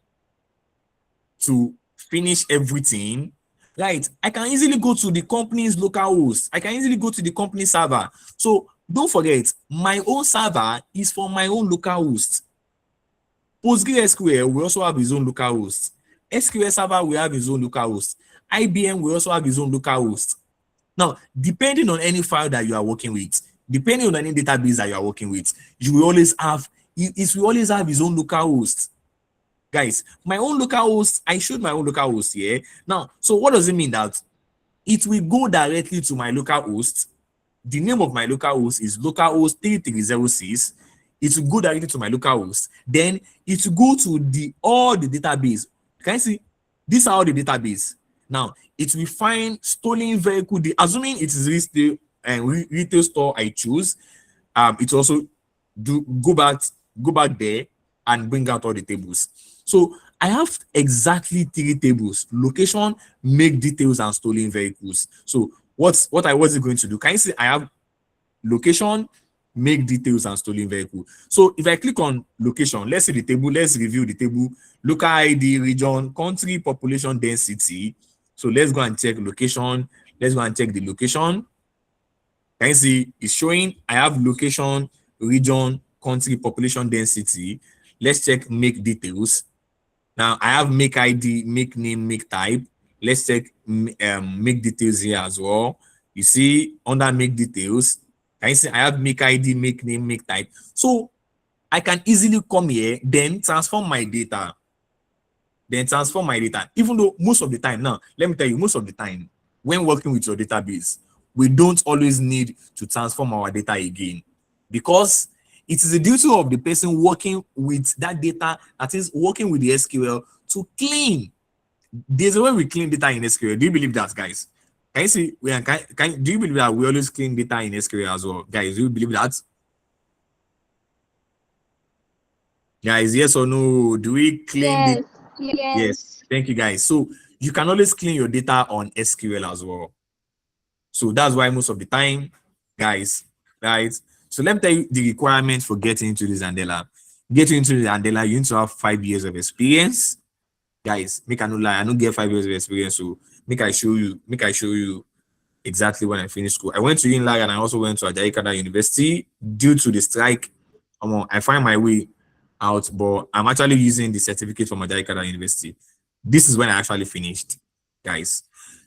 to finish everything, right? I can easily go to the company's local host. I can easily go to the company server. So don't forget, my own server is for my own local host. PostgreSQL will also have his own local host. SQL Server will have his own local host. IBM will also have his own local host. Now, depending on any file that you are working with, depending on any database that you are working with, you will always have his own local host. Guys, my own local host, I showed my own local host here. Now, so what does it mean? That it will go directly to my local host. The name of my local host is localhost 3306. It will go directly to my local host. Then it will go to all the database. Can you see? These are all the database. Now, it will find stolen vehicle. Assuming it is retail store I choose, it also go back there and bring out all the tables. So I have exactly 3 tables: location, make details, and stolen vehicles. So what I was going to do? Can you see? I have location, make details, and stolen vehicle. So if I click on location, let's see the table. Let's review the table. Local ID, region, country, population, density. So let's go and check location. Let's go and check the location. Can you see? It's showing I have location, region, country, population, density. Let's check make details. Now I have make ID, make name, make type. Let's check make details here as well. You see under make details, can you see I have make ID, make name, make type. So I can easily come here, then transform my data. Even though most of the time, now let me tell you, most of the time when working with your database, we don't always need to transform our data again, because it is the duty of the person working with that data, that is working with the SQL, to clean. There's a way we clean data in SQL. Do you believe that, guys? Can you see? Do you believe that we always clean data in SQL as well, guys? Do you believe that? Guys, yes or no? Do we clean? Yes. Thank you, guys. So you can always clean your data on SQL as well. So that's why most of the time, guys, right? So let me tell you the requirements for getting into this Andela. Getting into the Andela, you need to have 5 years of experience. Guys, make I no lie, I don't get 5 years of experience. So make I show you exactly when I finished school. I went to Inlag and I also went to Ajayi University. Due to the strike, I find my way out, but I'm actually using the certificate from Ajayi University. This is when I actually finished, guys.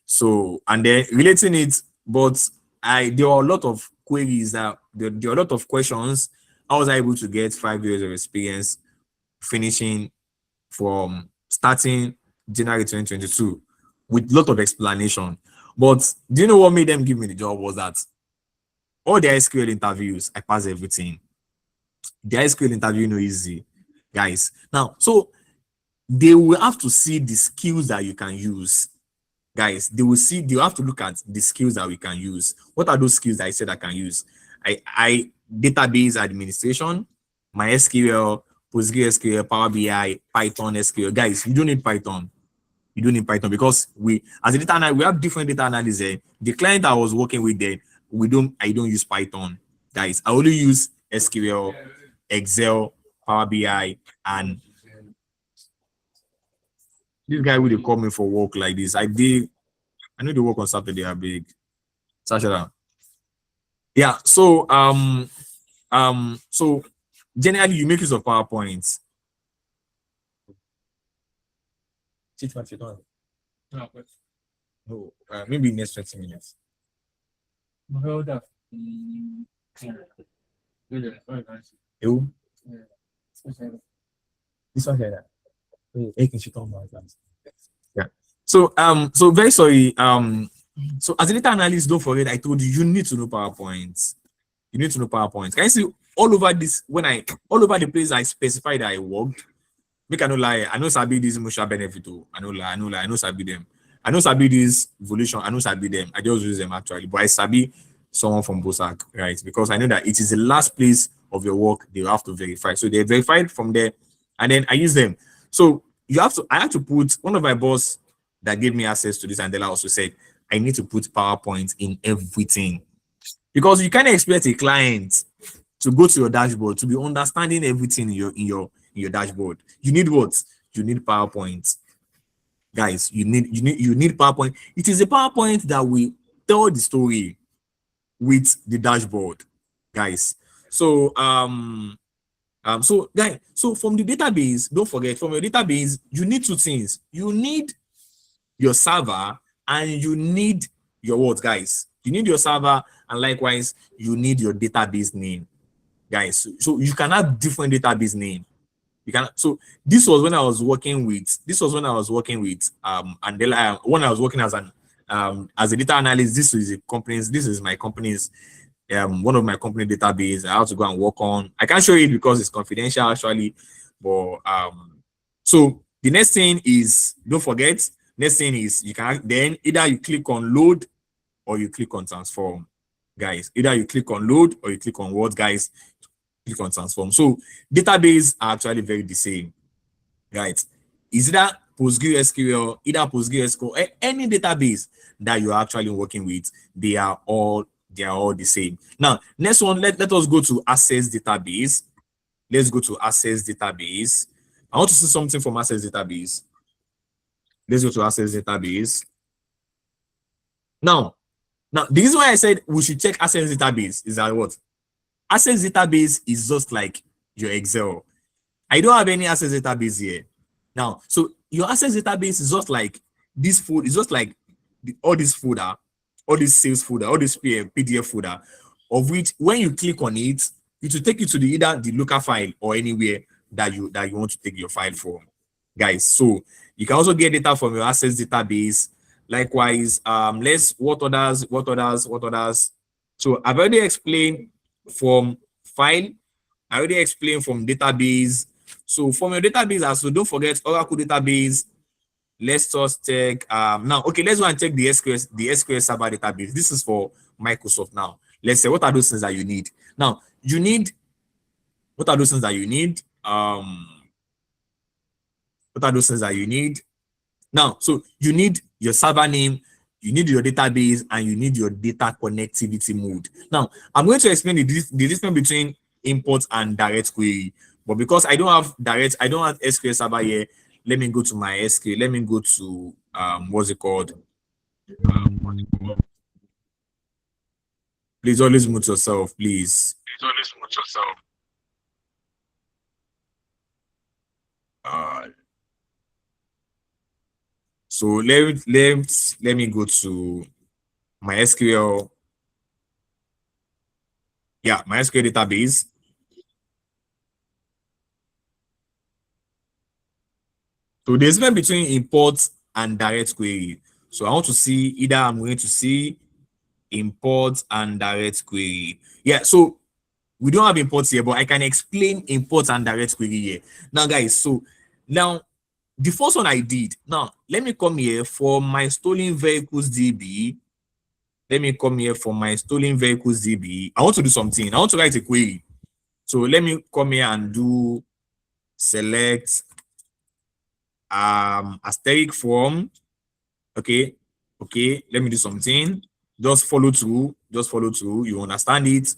So, and then relating it, but there are a lot of queries that there are a lot of questions. I was able to get 5 years of experience finishing from starting January 2022 with a lot of explanation. But do you know what made them give me the job? Was that all the SQL interviews, I passed everything. The SQL interview no easy, guys. Now, so they will have to see the skills that you can use, guys. They will have to look at the skills that we can use. What are those skills that I said I can use? I database administration, MySQL, PostgreSQL, Power BI, Python, SQL. Guys, you don't need Python. You don't need Python because as a data analyst, we have different data analysts there. The client I was working with there, I don't use Python, guys. I only use SQL, Excel, Power BI, and this guy will call me for work like this. I know they work on Saturday. Are big. Sasha. Yeah. So so generally you make use of PowerPoint. No, maybe next 20 minutes. Hold up. You? This one here. Yeah. So very sorry. So as a data analyst, don't forget I told you need to know PowerPoint. You need to know PowerPoint. Can you see all over this all over the place I specified that I worked? Make I no lie. I know Sabi this emotional benefit. I know lie. I know Sabi them. I know Sabi this evolution. I know Sabi them. I just use them actually. But I Sabi someone from Bosak, right? Because I know that it is the last place of your work they have to verify. So they verified from there, and then I use them. So I have to put one of my boss that gave me access to this, and Andela also said I need to put PowerPoint in everything. Because you can't expect a client to go to your dashboard to be understanding everything in your dashboard. You need what? You need PowerPoint. Guys, you need PowerPoint. It is a PowerPoint that will tell the story with the dashboard, guys. So so from the database, don't forget, from your database, you need two things. You need your server and you need your what, guys? You need your server, and likewise, you need your database name, guys. So you can have different database name. You can. So this was when I was working with. Andela. When I was working as a data analyst. This is my company's one of my company database. I have to go and work on. I can't show it because it's confidential actually. But so the next thing is, don't forget. Next thing is you can then either you click on load or you click on transform, guys. Either you click on load or you click on what, guys? Click on transform. So database are actually very the same, right? Is either PostgreSQL, or any database that you're actually working with, they are all the same. Now, next one, let us go to Access Database. Let's go to Access Database. I want to see something from Access Database. Let's go to Access Database. Now, the reason why I said we should check Access Database is that what? Access Database is just like your Excel. I don't have any Access Database here. Now, so your Access Database is just like this folder is just like all this folder, all this sales folder, all this PDF folder, of which when you click on it, it will take you to either the local file or anywhere that you want to take your file from, guys. So you can also get data from your Access database. Likewise, what others. So I've already explained from file. I already explained from database. So from your database, also don't forget Oracle database. Let's just check now. Okay, let's go and check the SQL Server database. This is for Microsoft now. Let's say what are those things that you need. Now what are those things that you need? What are those things that you need? Now, so you need your server name, you need your database, and you need your data connectivity mode. Now, I'm going to explain the difference between import and direct query. But because I don't have SQL Server here, let me go to my SQL. Let me go to what's it called? Please always mute yourself, please. Please always mute yourself. So let me go to my SQL. Yeah, my SQL database. So there's a difference between import and direct query. So I want to see either I'm going to see import and direct query. Yeah, so we don't have imports here, but I can explain import and direct query here. Now, guys, so now the first one I did. Now, let me come here for my stolen vehicles DB. Let me come here for my stolen vehicles DB. I want to do something. I want to write a query. So let me come here and do select asterisk from. Okay. Let me do something. Just follow through. You understand it.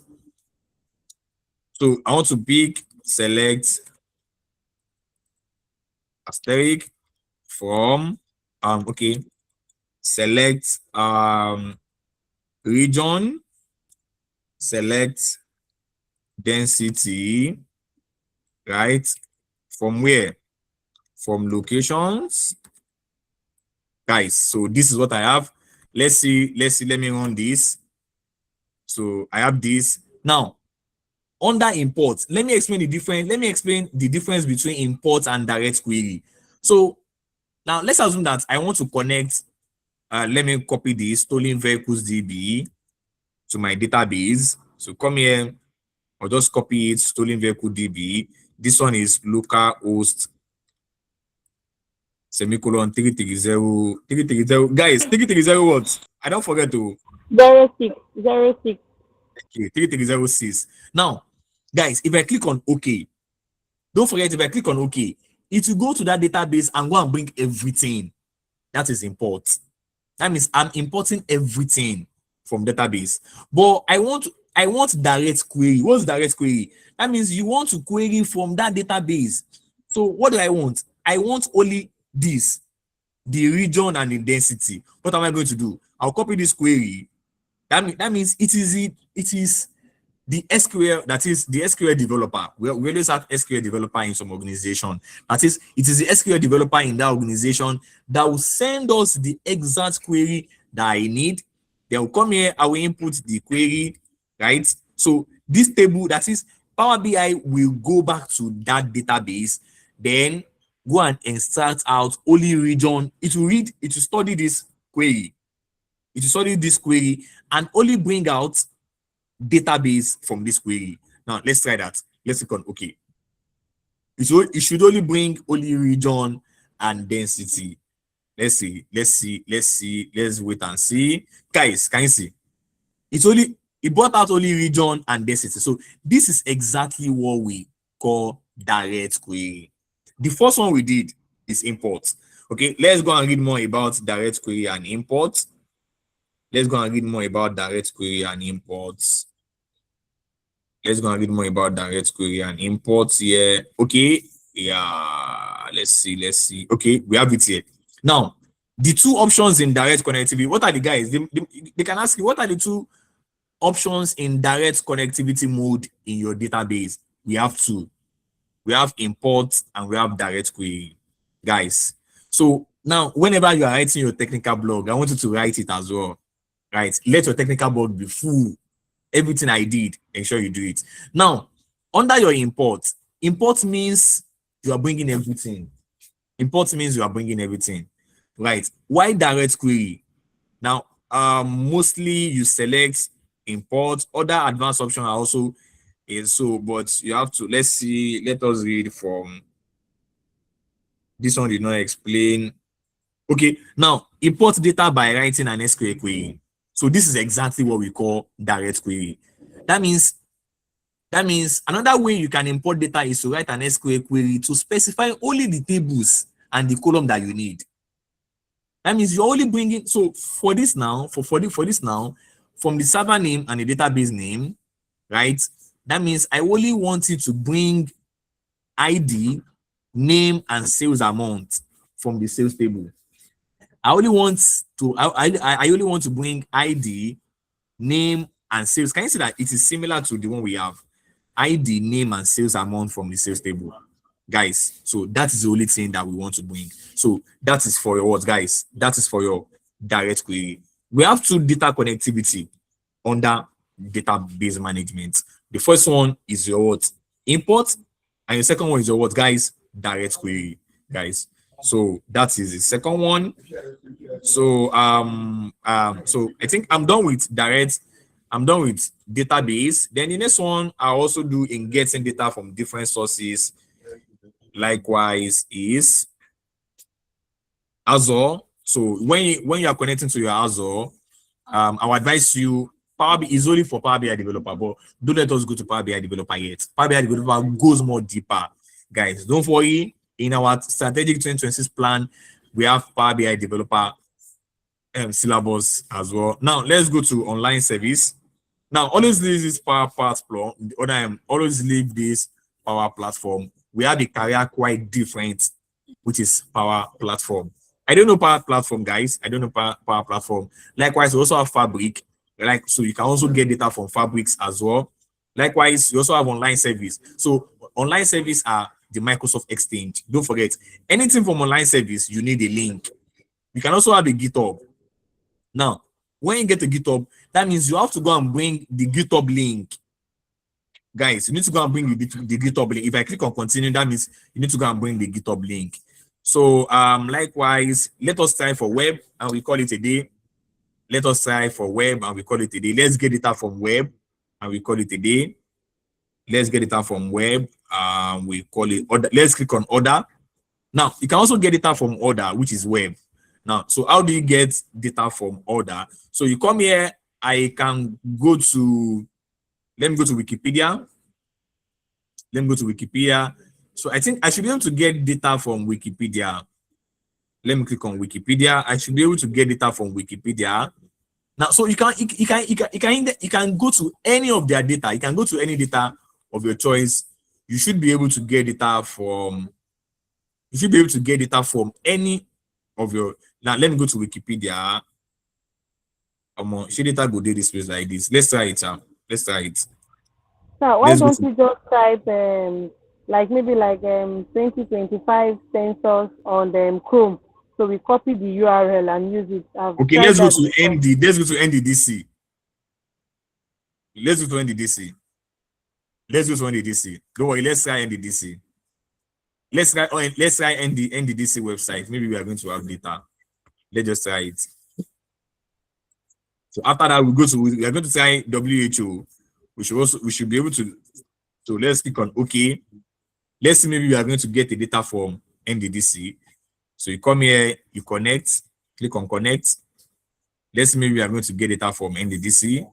So I want to pick select asterisk from select region, select density, right? From where? From locations, guys. So this is what I have. Let's see. Let me run this. So I have this now. Under import, let me explain the difference between import and direct query. So now let's assume that I want to connect. Let me copy this stolen vehicles DB to my database. So come here, I'll just copy it, stolen vehicle DB. This one is localhost semicolon 330. Guys, 330 what? I don't forget to 0606. Okay, 3306. Now, guys, if I click on OK, don't forget, if I click on OK, it will go to that database and go and bring everything. That is import. That means I'm importing everything from database. But I want direct query. What's direct query? That means you want to query from that database. So what do I want? I want only this, the region and the density. What am I going to do? I'll copy this query. That means it is the SQL, that is the SQL developer. We always have SQL developer in some organization. That is, it is the SQL developer in that organization that will send us the exact query that I need. They will come here, I will input the query, right? So this table, that is Power BI, will go back to that database, then go and extract out only region. It will study this query. It will study this query and only bring out database from this query. Now let's try that. Let's click on OK. It should only bring only region and density. Let's see. Let's wait and see. Guys, can you see? It brought out only region and density. So this is exactly what we call direct query. The first one we did is import. Okay, let's go and read more about direct query and import. Let's go and read more about direct query and imports. Let's go and read more about direct query and imports here. Okay, yeah, let's see. Okay, we have it here. Now, the two options in direct connectivity, what are the guys? They can ask you, what are the two options in direct connectivity mode in your database? We have two. We have import and we have direct query, guys. So Now, whenever you are writing your technical blog, I want you to write it as well, right? Let your technical blog be full. Everything I did, ensure you do it. Now, under your import means you are bringing everything. Import means you are bringing everything, right? Why direct query? Now, mostly you select import. Other advanced options are also in so, but you have to, let's see, let us read from this one. Did not explain. Okay, now import data by writing an SQL query. So this is exactly what we call direct query. That means another way you can import data is to write an SQL query to specify only the tables and the column that you need. That means you're only bringing, so for this now, for this now, from the server name and the database name, right? That means I only want you to bring ID, name, and sales amount from the sales table. I only want to bring ID, name, and sales. Can you see that it is similar to the one we have? ID, name, and sales amount from the sales table, guys. So that is the only thing that we want to bring. So that is for your what, guys? That is for your direct query. We have two data connectivity under database management. The first one is your what? Import, and the second one is your what, guys? Direct query, guys. So that is the second one. So so I think I'm done with direct. I'm done with database. Then the next one I also do in getting data from different sources. Likewise is Azure. So when you are connecting to your Azure, I'll advise you, Power BI is only for Power BI developer, but don't let us go to Power BI developer yet. Power BI developer goes more deeper, guys. Don't worry. In our strategic 2026 plan, we have Power BI developer syllabus as well. Now let's go to online service. Now always leave this Power Platform. Always leave this Power Platform. We have a career quite different, which is Power Platform. I don't know Power Platform, guys. I don't know Power Platform. Likewise, we also have Fabric. So you can also get data from Fabrics as well. Likewise, you also have online service. So online service are the Microsoft Exchange. Don't forget, anything from online service, you need a link. You can also have a GitHub. Now, when you get to GitHub, that means you have to go and bring the GitHub link. Guys, you need to go and bring the GitHub link. If I click on continue, that means you need to go and bring the GitHub link. So likewise, let us try for web and we call it a day. Let us try for web and we call it a day. Let's get data from web and we call it a day. Let's get data from web. We call it order. Let's click on order. Now you can also get data from order, which is web. Now, so how do you get data from order? So you come here. I can go to. Let me go to Wikipedia. Let me go to Wikipedia. So I think I should be able to get data from Wikipedia. Let me click on Wikipedia. I should be able to get data from Wikipedia. Now, so you can go to any of their data. You can go to any data of your choice. You should be able to get data from. You should be able to get data from any of your. Now, let me go to Wikipedia. Should data go do this place like this? Let's try it out. Let's try it. So why don't you just type like maybe like 2025 census on Chrome? So we copy the URL and use it. Okay, let's go to ND. Let's go to NDDC. Let's go to NDDC. Let's go to NDDC. Don't worry, let's try NDDC. Let's try NDDC website. Maybe we are going to have data. Let's just try it. So after that, we are going to try WHO. We should be able to. So let's click on OK. Let's see, maybe we are going to get the data from NDDC. So you come here, you connect, click on connect. Let's see, maybe we are going to get data from NDDC.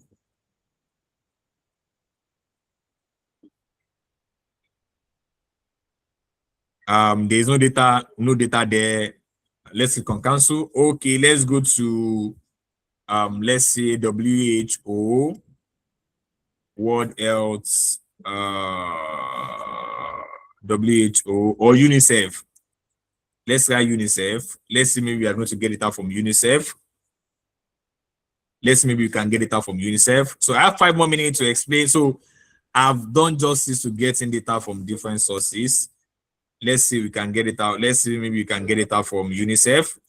There is no data there. Let's click on cancel. Okay, let's go to let's say WHO. What else? WHO or UNICEF. Let's try UNICEF. Let's see, maybe we are going to get data from UNICEF. Let's see, maybe we can get data from UNICEF. So I have 5 more minutes to explain. So I've done justice to getting data from different sources. Let's see, we can get it out. Let's see, maybe we can get data from UNICEF.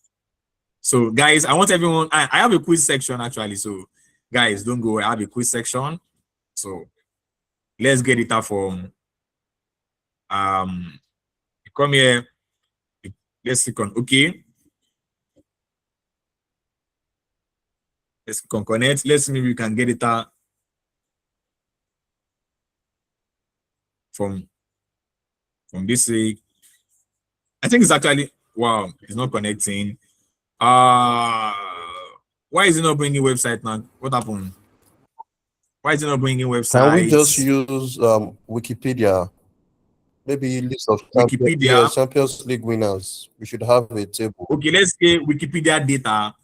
So guys, I want everyone, I have a quiz section actually. So guys, don't go away. I have a quiz section. So let's get it out from come here. Let's click on OK. Let's click on connect. Let's see if we can get it out from this. I think it's actually, wow, it's not connecting. Why is it not bringing website now? What happened? Why is it not bringing website? Can we just use Wikipedia? Maybe list of Wikipedia. Champions League winners. We should have a table. Okay, let's say Wikipedia data.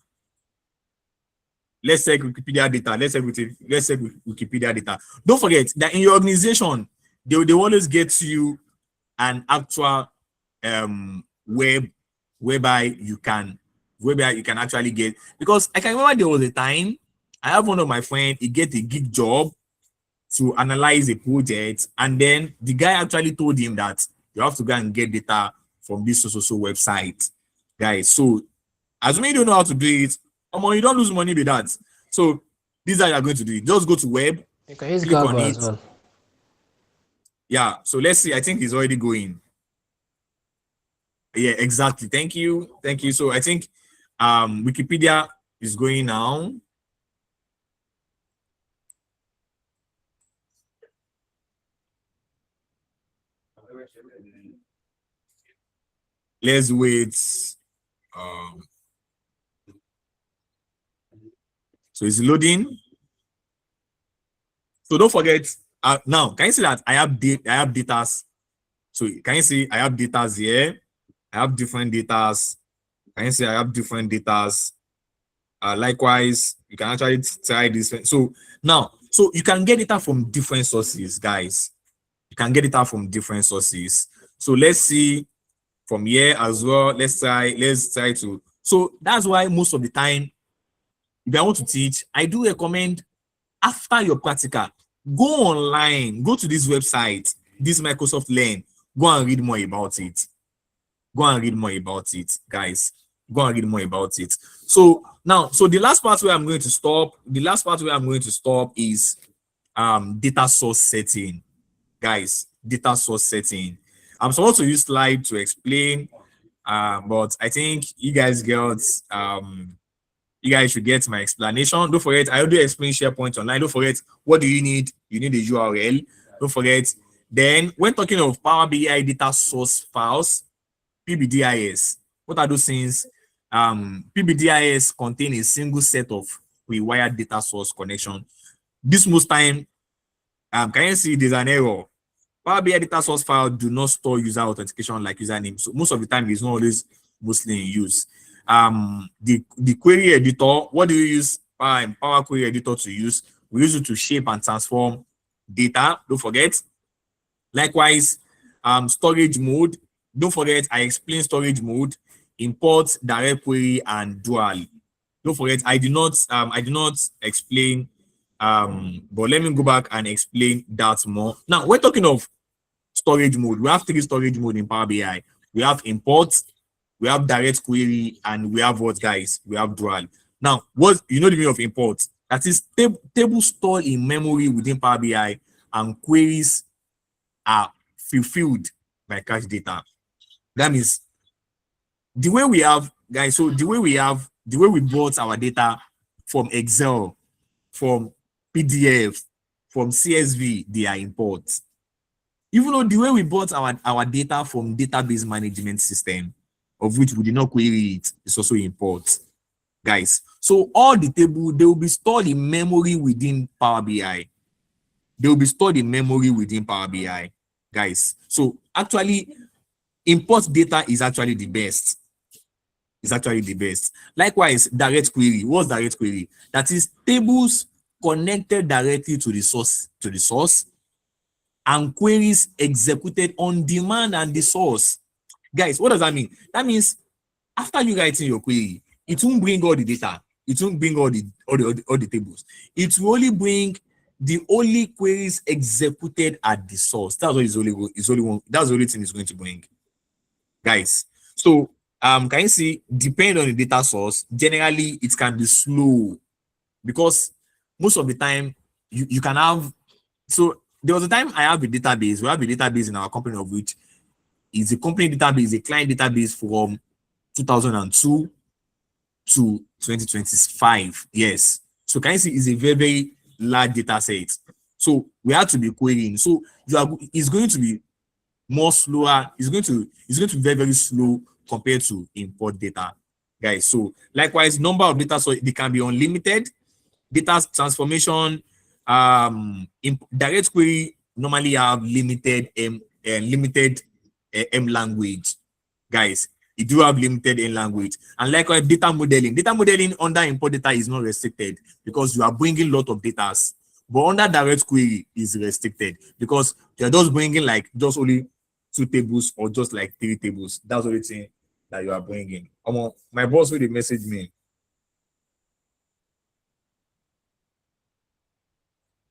Let's check Wikipedia data. Let's check Wikipedia data. Don't forget that in your organization, they always get you an actual web whereby you can actually get, because I can remember there was a time I have one of my friends, he get a gig job to analyze a project, and then the guy actually told him that you have to go and get data from this so website, guys. So assuming you don't know how to do it, you don't lose money with that. So this is how you're going to do it. Just go to web, click on it. Well. Yeah, so let's see. I think it's already going. Yeah, exactly. Thank you. So I think Wikipedia is going now. Let's wait. So it's loading. So don't forget. Now, can you see that I have data? So can you see I have data here? I have different data. Can you see I have different data? Likewise, you can actually try this. So now, so you can get data from different sources, guys. You can get data from different sources. So let's see from here as well. Let's try to. So that's why most of the time, if I want to teach, I do recommend after your practical, go online, go to this website, this Microsoft Learn, go and read more about it. Go and read more about it, guys. Go and read more about it. So now, so the last part where I'm going to stop, is data source setting, guys. Data source setting. I'm supposed to use slide to explain, but I think you guys should get my explanation. Don't forget, I already explained SharePoint Online. Don't forget, what do you need? You need a URL. Don't forget. Then, when talking of Power BI data source files, PBIDS, what are those things? PBIDS contain a single set of required data source connection. This most time, can you see there's an error? Power BI data source file do not store user authentication like username. So most of the time, it's not always mostly in use. The query editor, what do you use Power Query Editor to use? We use it to shape and transform data. Don't forget. Likewise, storage mode. Don't forget, I explained storage mode, import, direct query, and dual. Don't forget, I did not explain, but let me go back and explain that more. Now, we're talking of storage mode. We have 3 storage mode in Power BI. We have import, we have direct query, and we have what, guys? We have dual. Now, what you know the meaning of import? That is table stored in memory within Power BI, and queries are fulfilled by cache data. That means the way we have, guys, so the way we brought our data from Excel, from PDF, from CSV, they are imports. Even though the way we brought our data from database management system, of which we did not query it, is also imports, guys. So all the table, they will be stored in memory within Power BI. They will be stored in memory within Power BI, guys. So actually, import data is actually the best. It's actually the best. Likewise, direct query. What's direct query? That is tables connected directly to the source, and queries executed on demand and the source. Guys, what does that mean? That means after you writing your query, it won't bring all the data. It won't bring all the tables. It will only bring the only queries executed at the source. That's what that's the only thing it's going to bring, guys. So can you see, depending on the data source, generally it can be slow because most of the time you can have. So there was a time I have a database. We have a database in our company of which is a company database, a client database from 2002 to 2025. Yes. So can you see, it's a very, very large data set. So we have to be querying. So it's going to be more slower. It's going to be very, very slow compared to import data, guys. So likewise, number of data, so they can be unlimited. Data transformation, direct query normally have limited M language, guys. You do have limited M language, and likewise data modeling. Data modeling under import data is not restricted because you are bringing a lot of data, but under direct query is restricted because you're just bringing like just only 2 tables or just like 3 tables. That's the only thing that you are bringing. My boss will message me.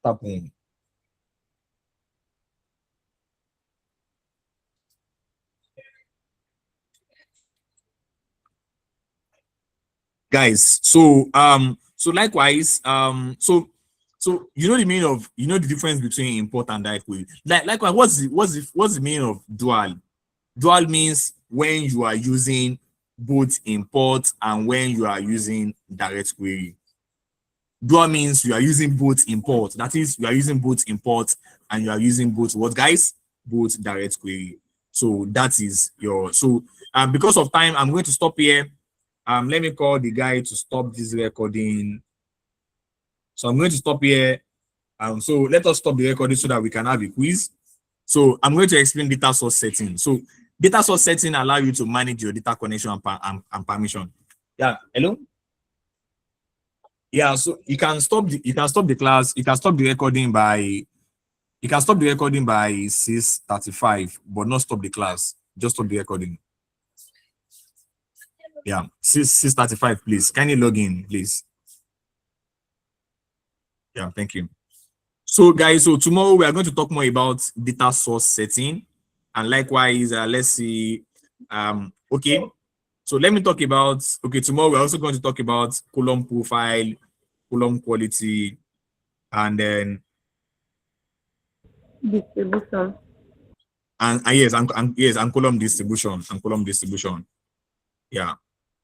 Tapping. Guys, so likewise, so you know the meaning of, you know the difference between import and direct query. Likewise, what's the meaning of dual? Dual means when you are using both import and when you are using direct query. Dual means you are using both import. That is, you are using both import and you are using both what, guys? Both direct query. So that is your, so because of time, I'm going to stop here. Let me call the guy to stop this recording. So I'm going to stop here. So let us stop the recording so that we can have a quiz. So I'm going to explain data source setting. So data source setting allow you to manage your data connection and permission. Yeah, hello? Yeah, so you can stop the class, you can stop the recording by 6:35, but not stop the class. Just stop the recording. Yeah, 6:35, please. Can you log in, please? Yeah, thank you. So guys, so tomorrow we are going to talk more about data source setting, and likewise, let's see. Okay, so let me talk about, okay, tomorrow we're also going to talk about column profile, column quality, and then distribution. And yes, and column distribution, Yeah.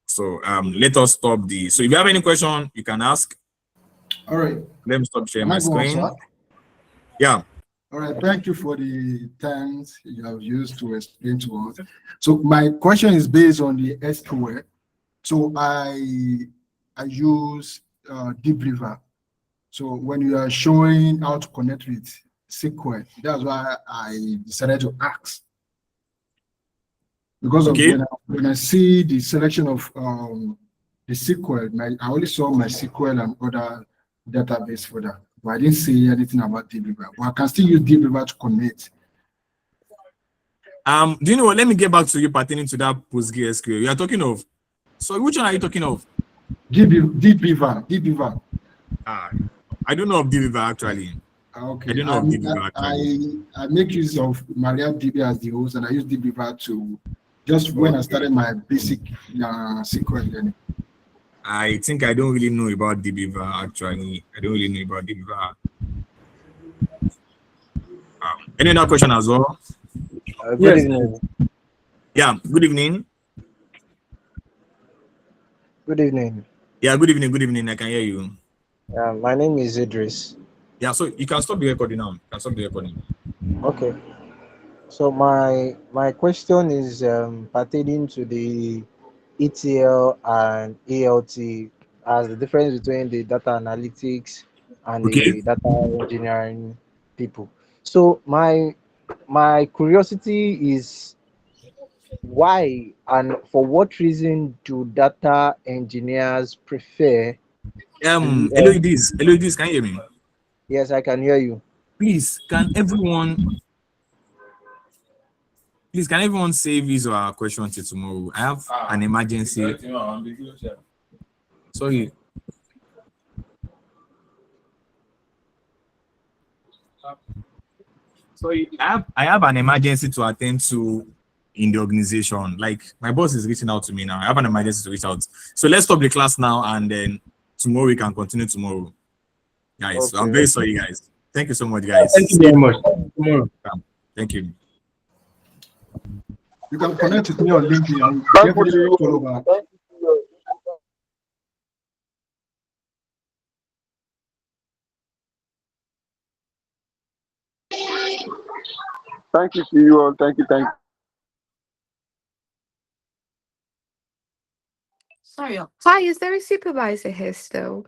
So let us stop the. So if you have any question, you can ask. All right. Let me stop sharing my screen. Yeah. All right. Thank you for the times you have used to explain to us. So my question is based on the SQL. So I use Debriver. So when you are showing how to connect with SQL, that's why I decided to ask. Because of when I see the selection of the SQL, I only saw my SQL and other database for that. But I didn't see anything about Debriver. But I can still use Debriver to connect. Do you know what? Let me get back to you pertaining to that PostgreSQL. You are talking of. So which one are you talking of? Debriver. I don't know of Debriver actually. Okay. I don't know of Debriver actually. I make use of MariaDB as the host, and I use Debriver to just when I started my basic SQL learning. I think I don't really know about Debriver actually. I don't really know about Debriver. Any other question as well? Good evening. Yeah, good evening. Good evening. Yeah, good evening. I can hear you. My name is Idris. Yeah, so you can stop the recording now. Okay. So my question is pertaining to the ETL and ALT as the difference between the data analytics and the data engineering people. So my curiosity is why and for what reason do data engineers prefer Hello, Idris, can you hear me? Yes, I can hear you. Please, can everyone save his or her question till tomorrow? I have an emergency. Sorry. Sorry, I have an emergency to attend to in the organization. Like my boss is reaching out to me now. I have an emergency to reach out. So let's stop the class now, and then tomorrow we can continue tomorrow. Guys, Okay. so I'm very sorry, guys. Thank you so much, guys. Thank you very much. Thank you. You can connect with me on LinkedIn and definitely follow back. Thank you to you all. Thank you. Sorry. Hi, is there a supervisor here still?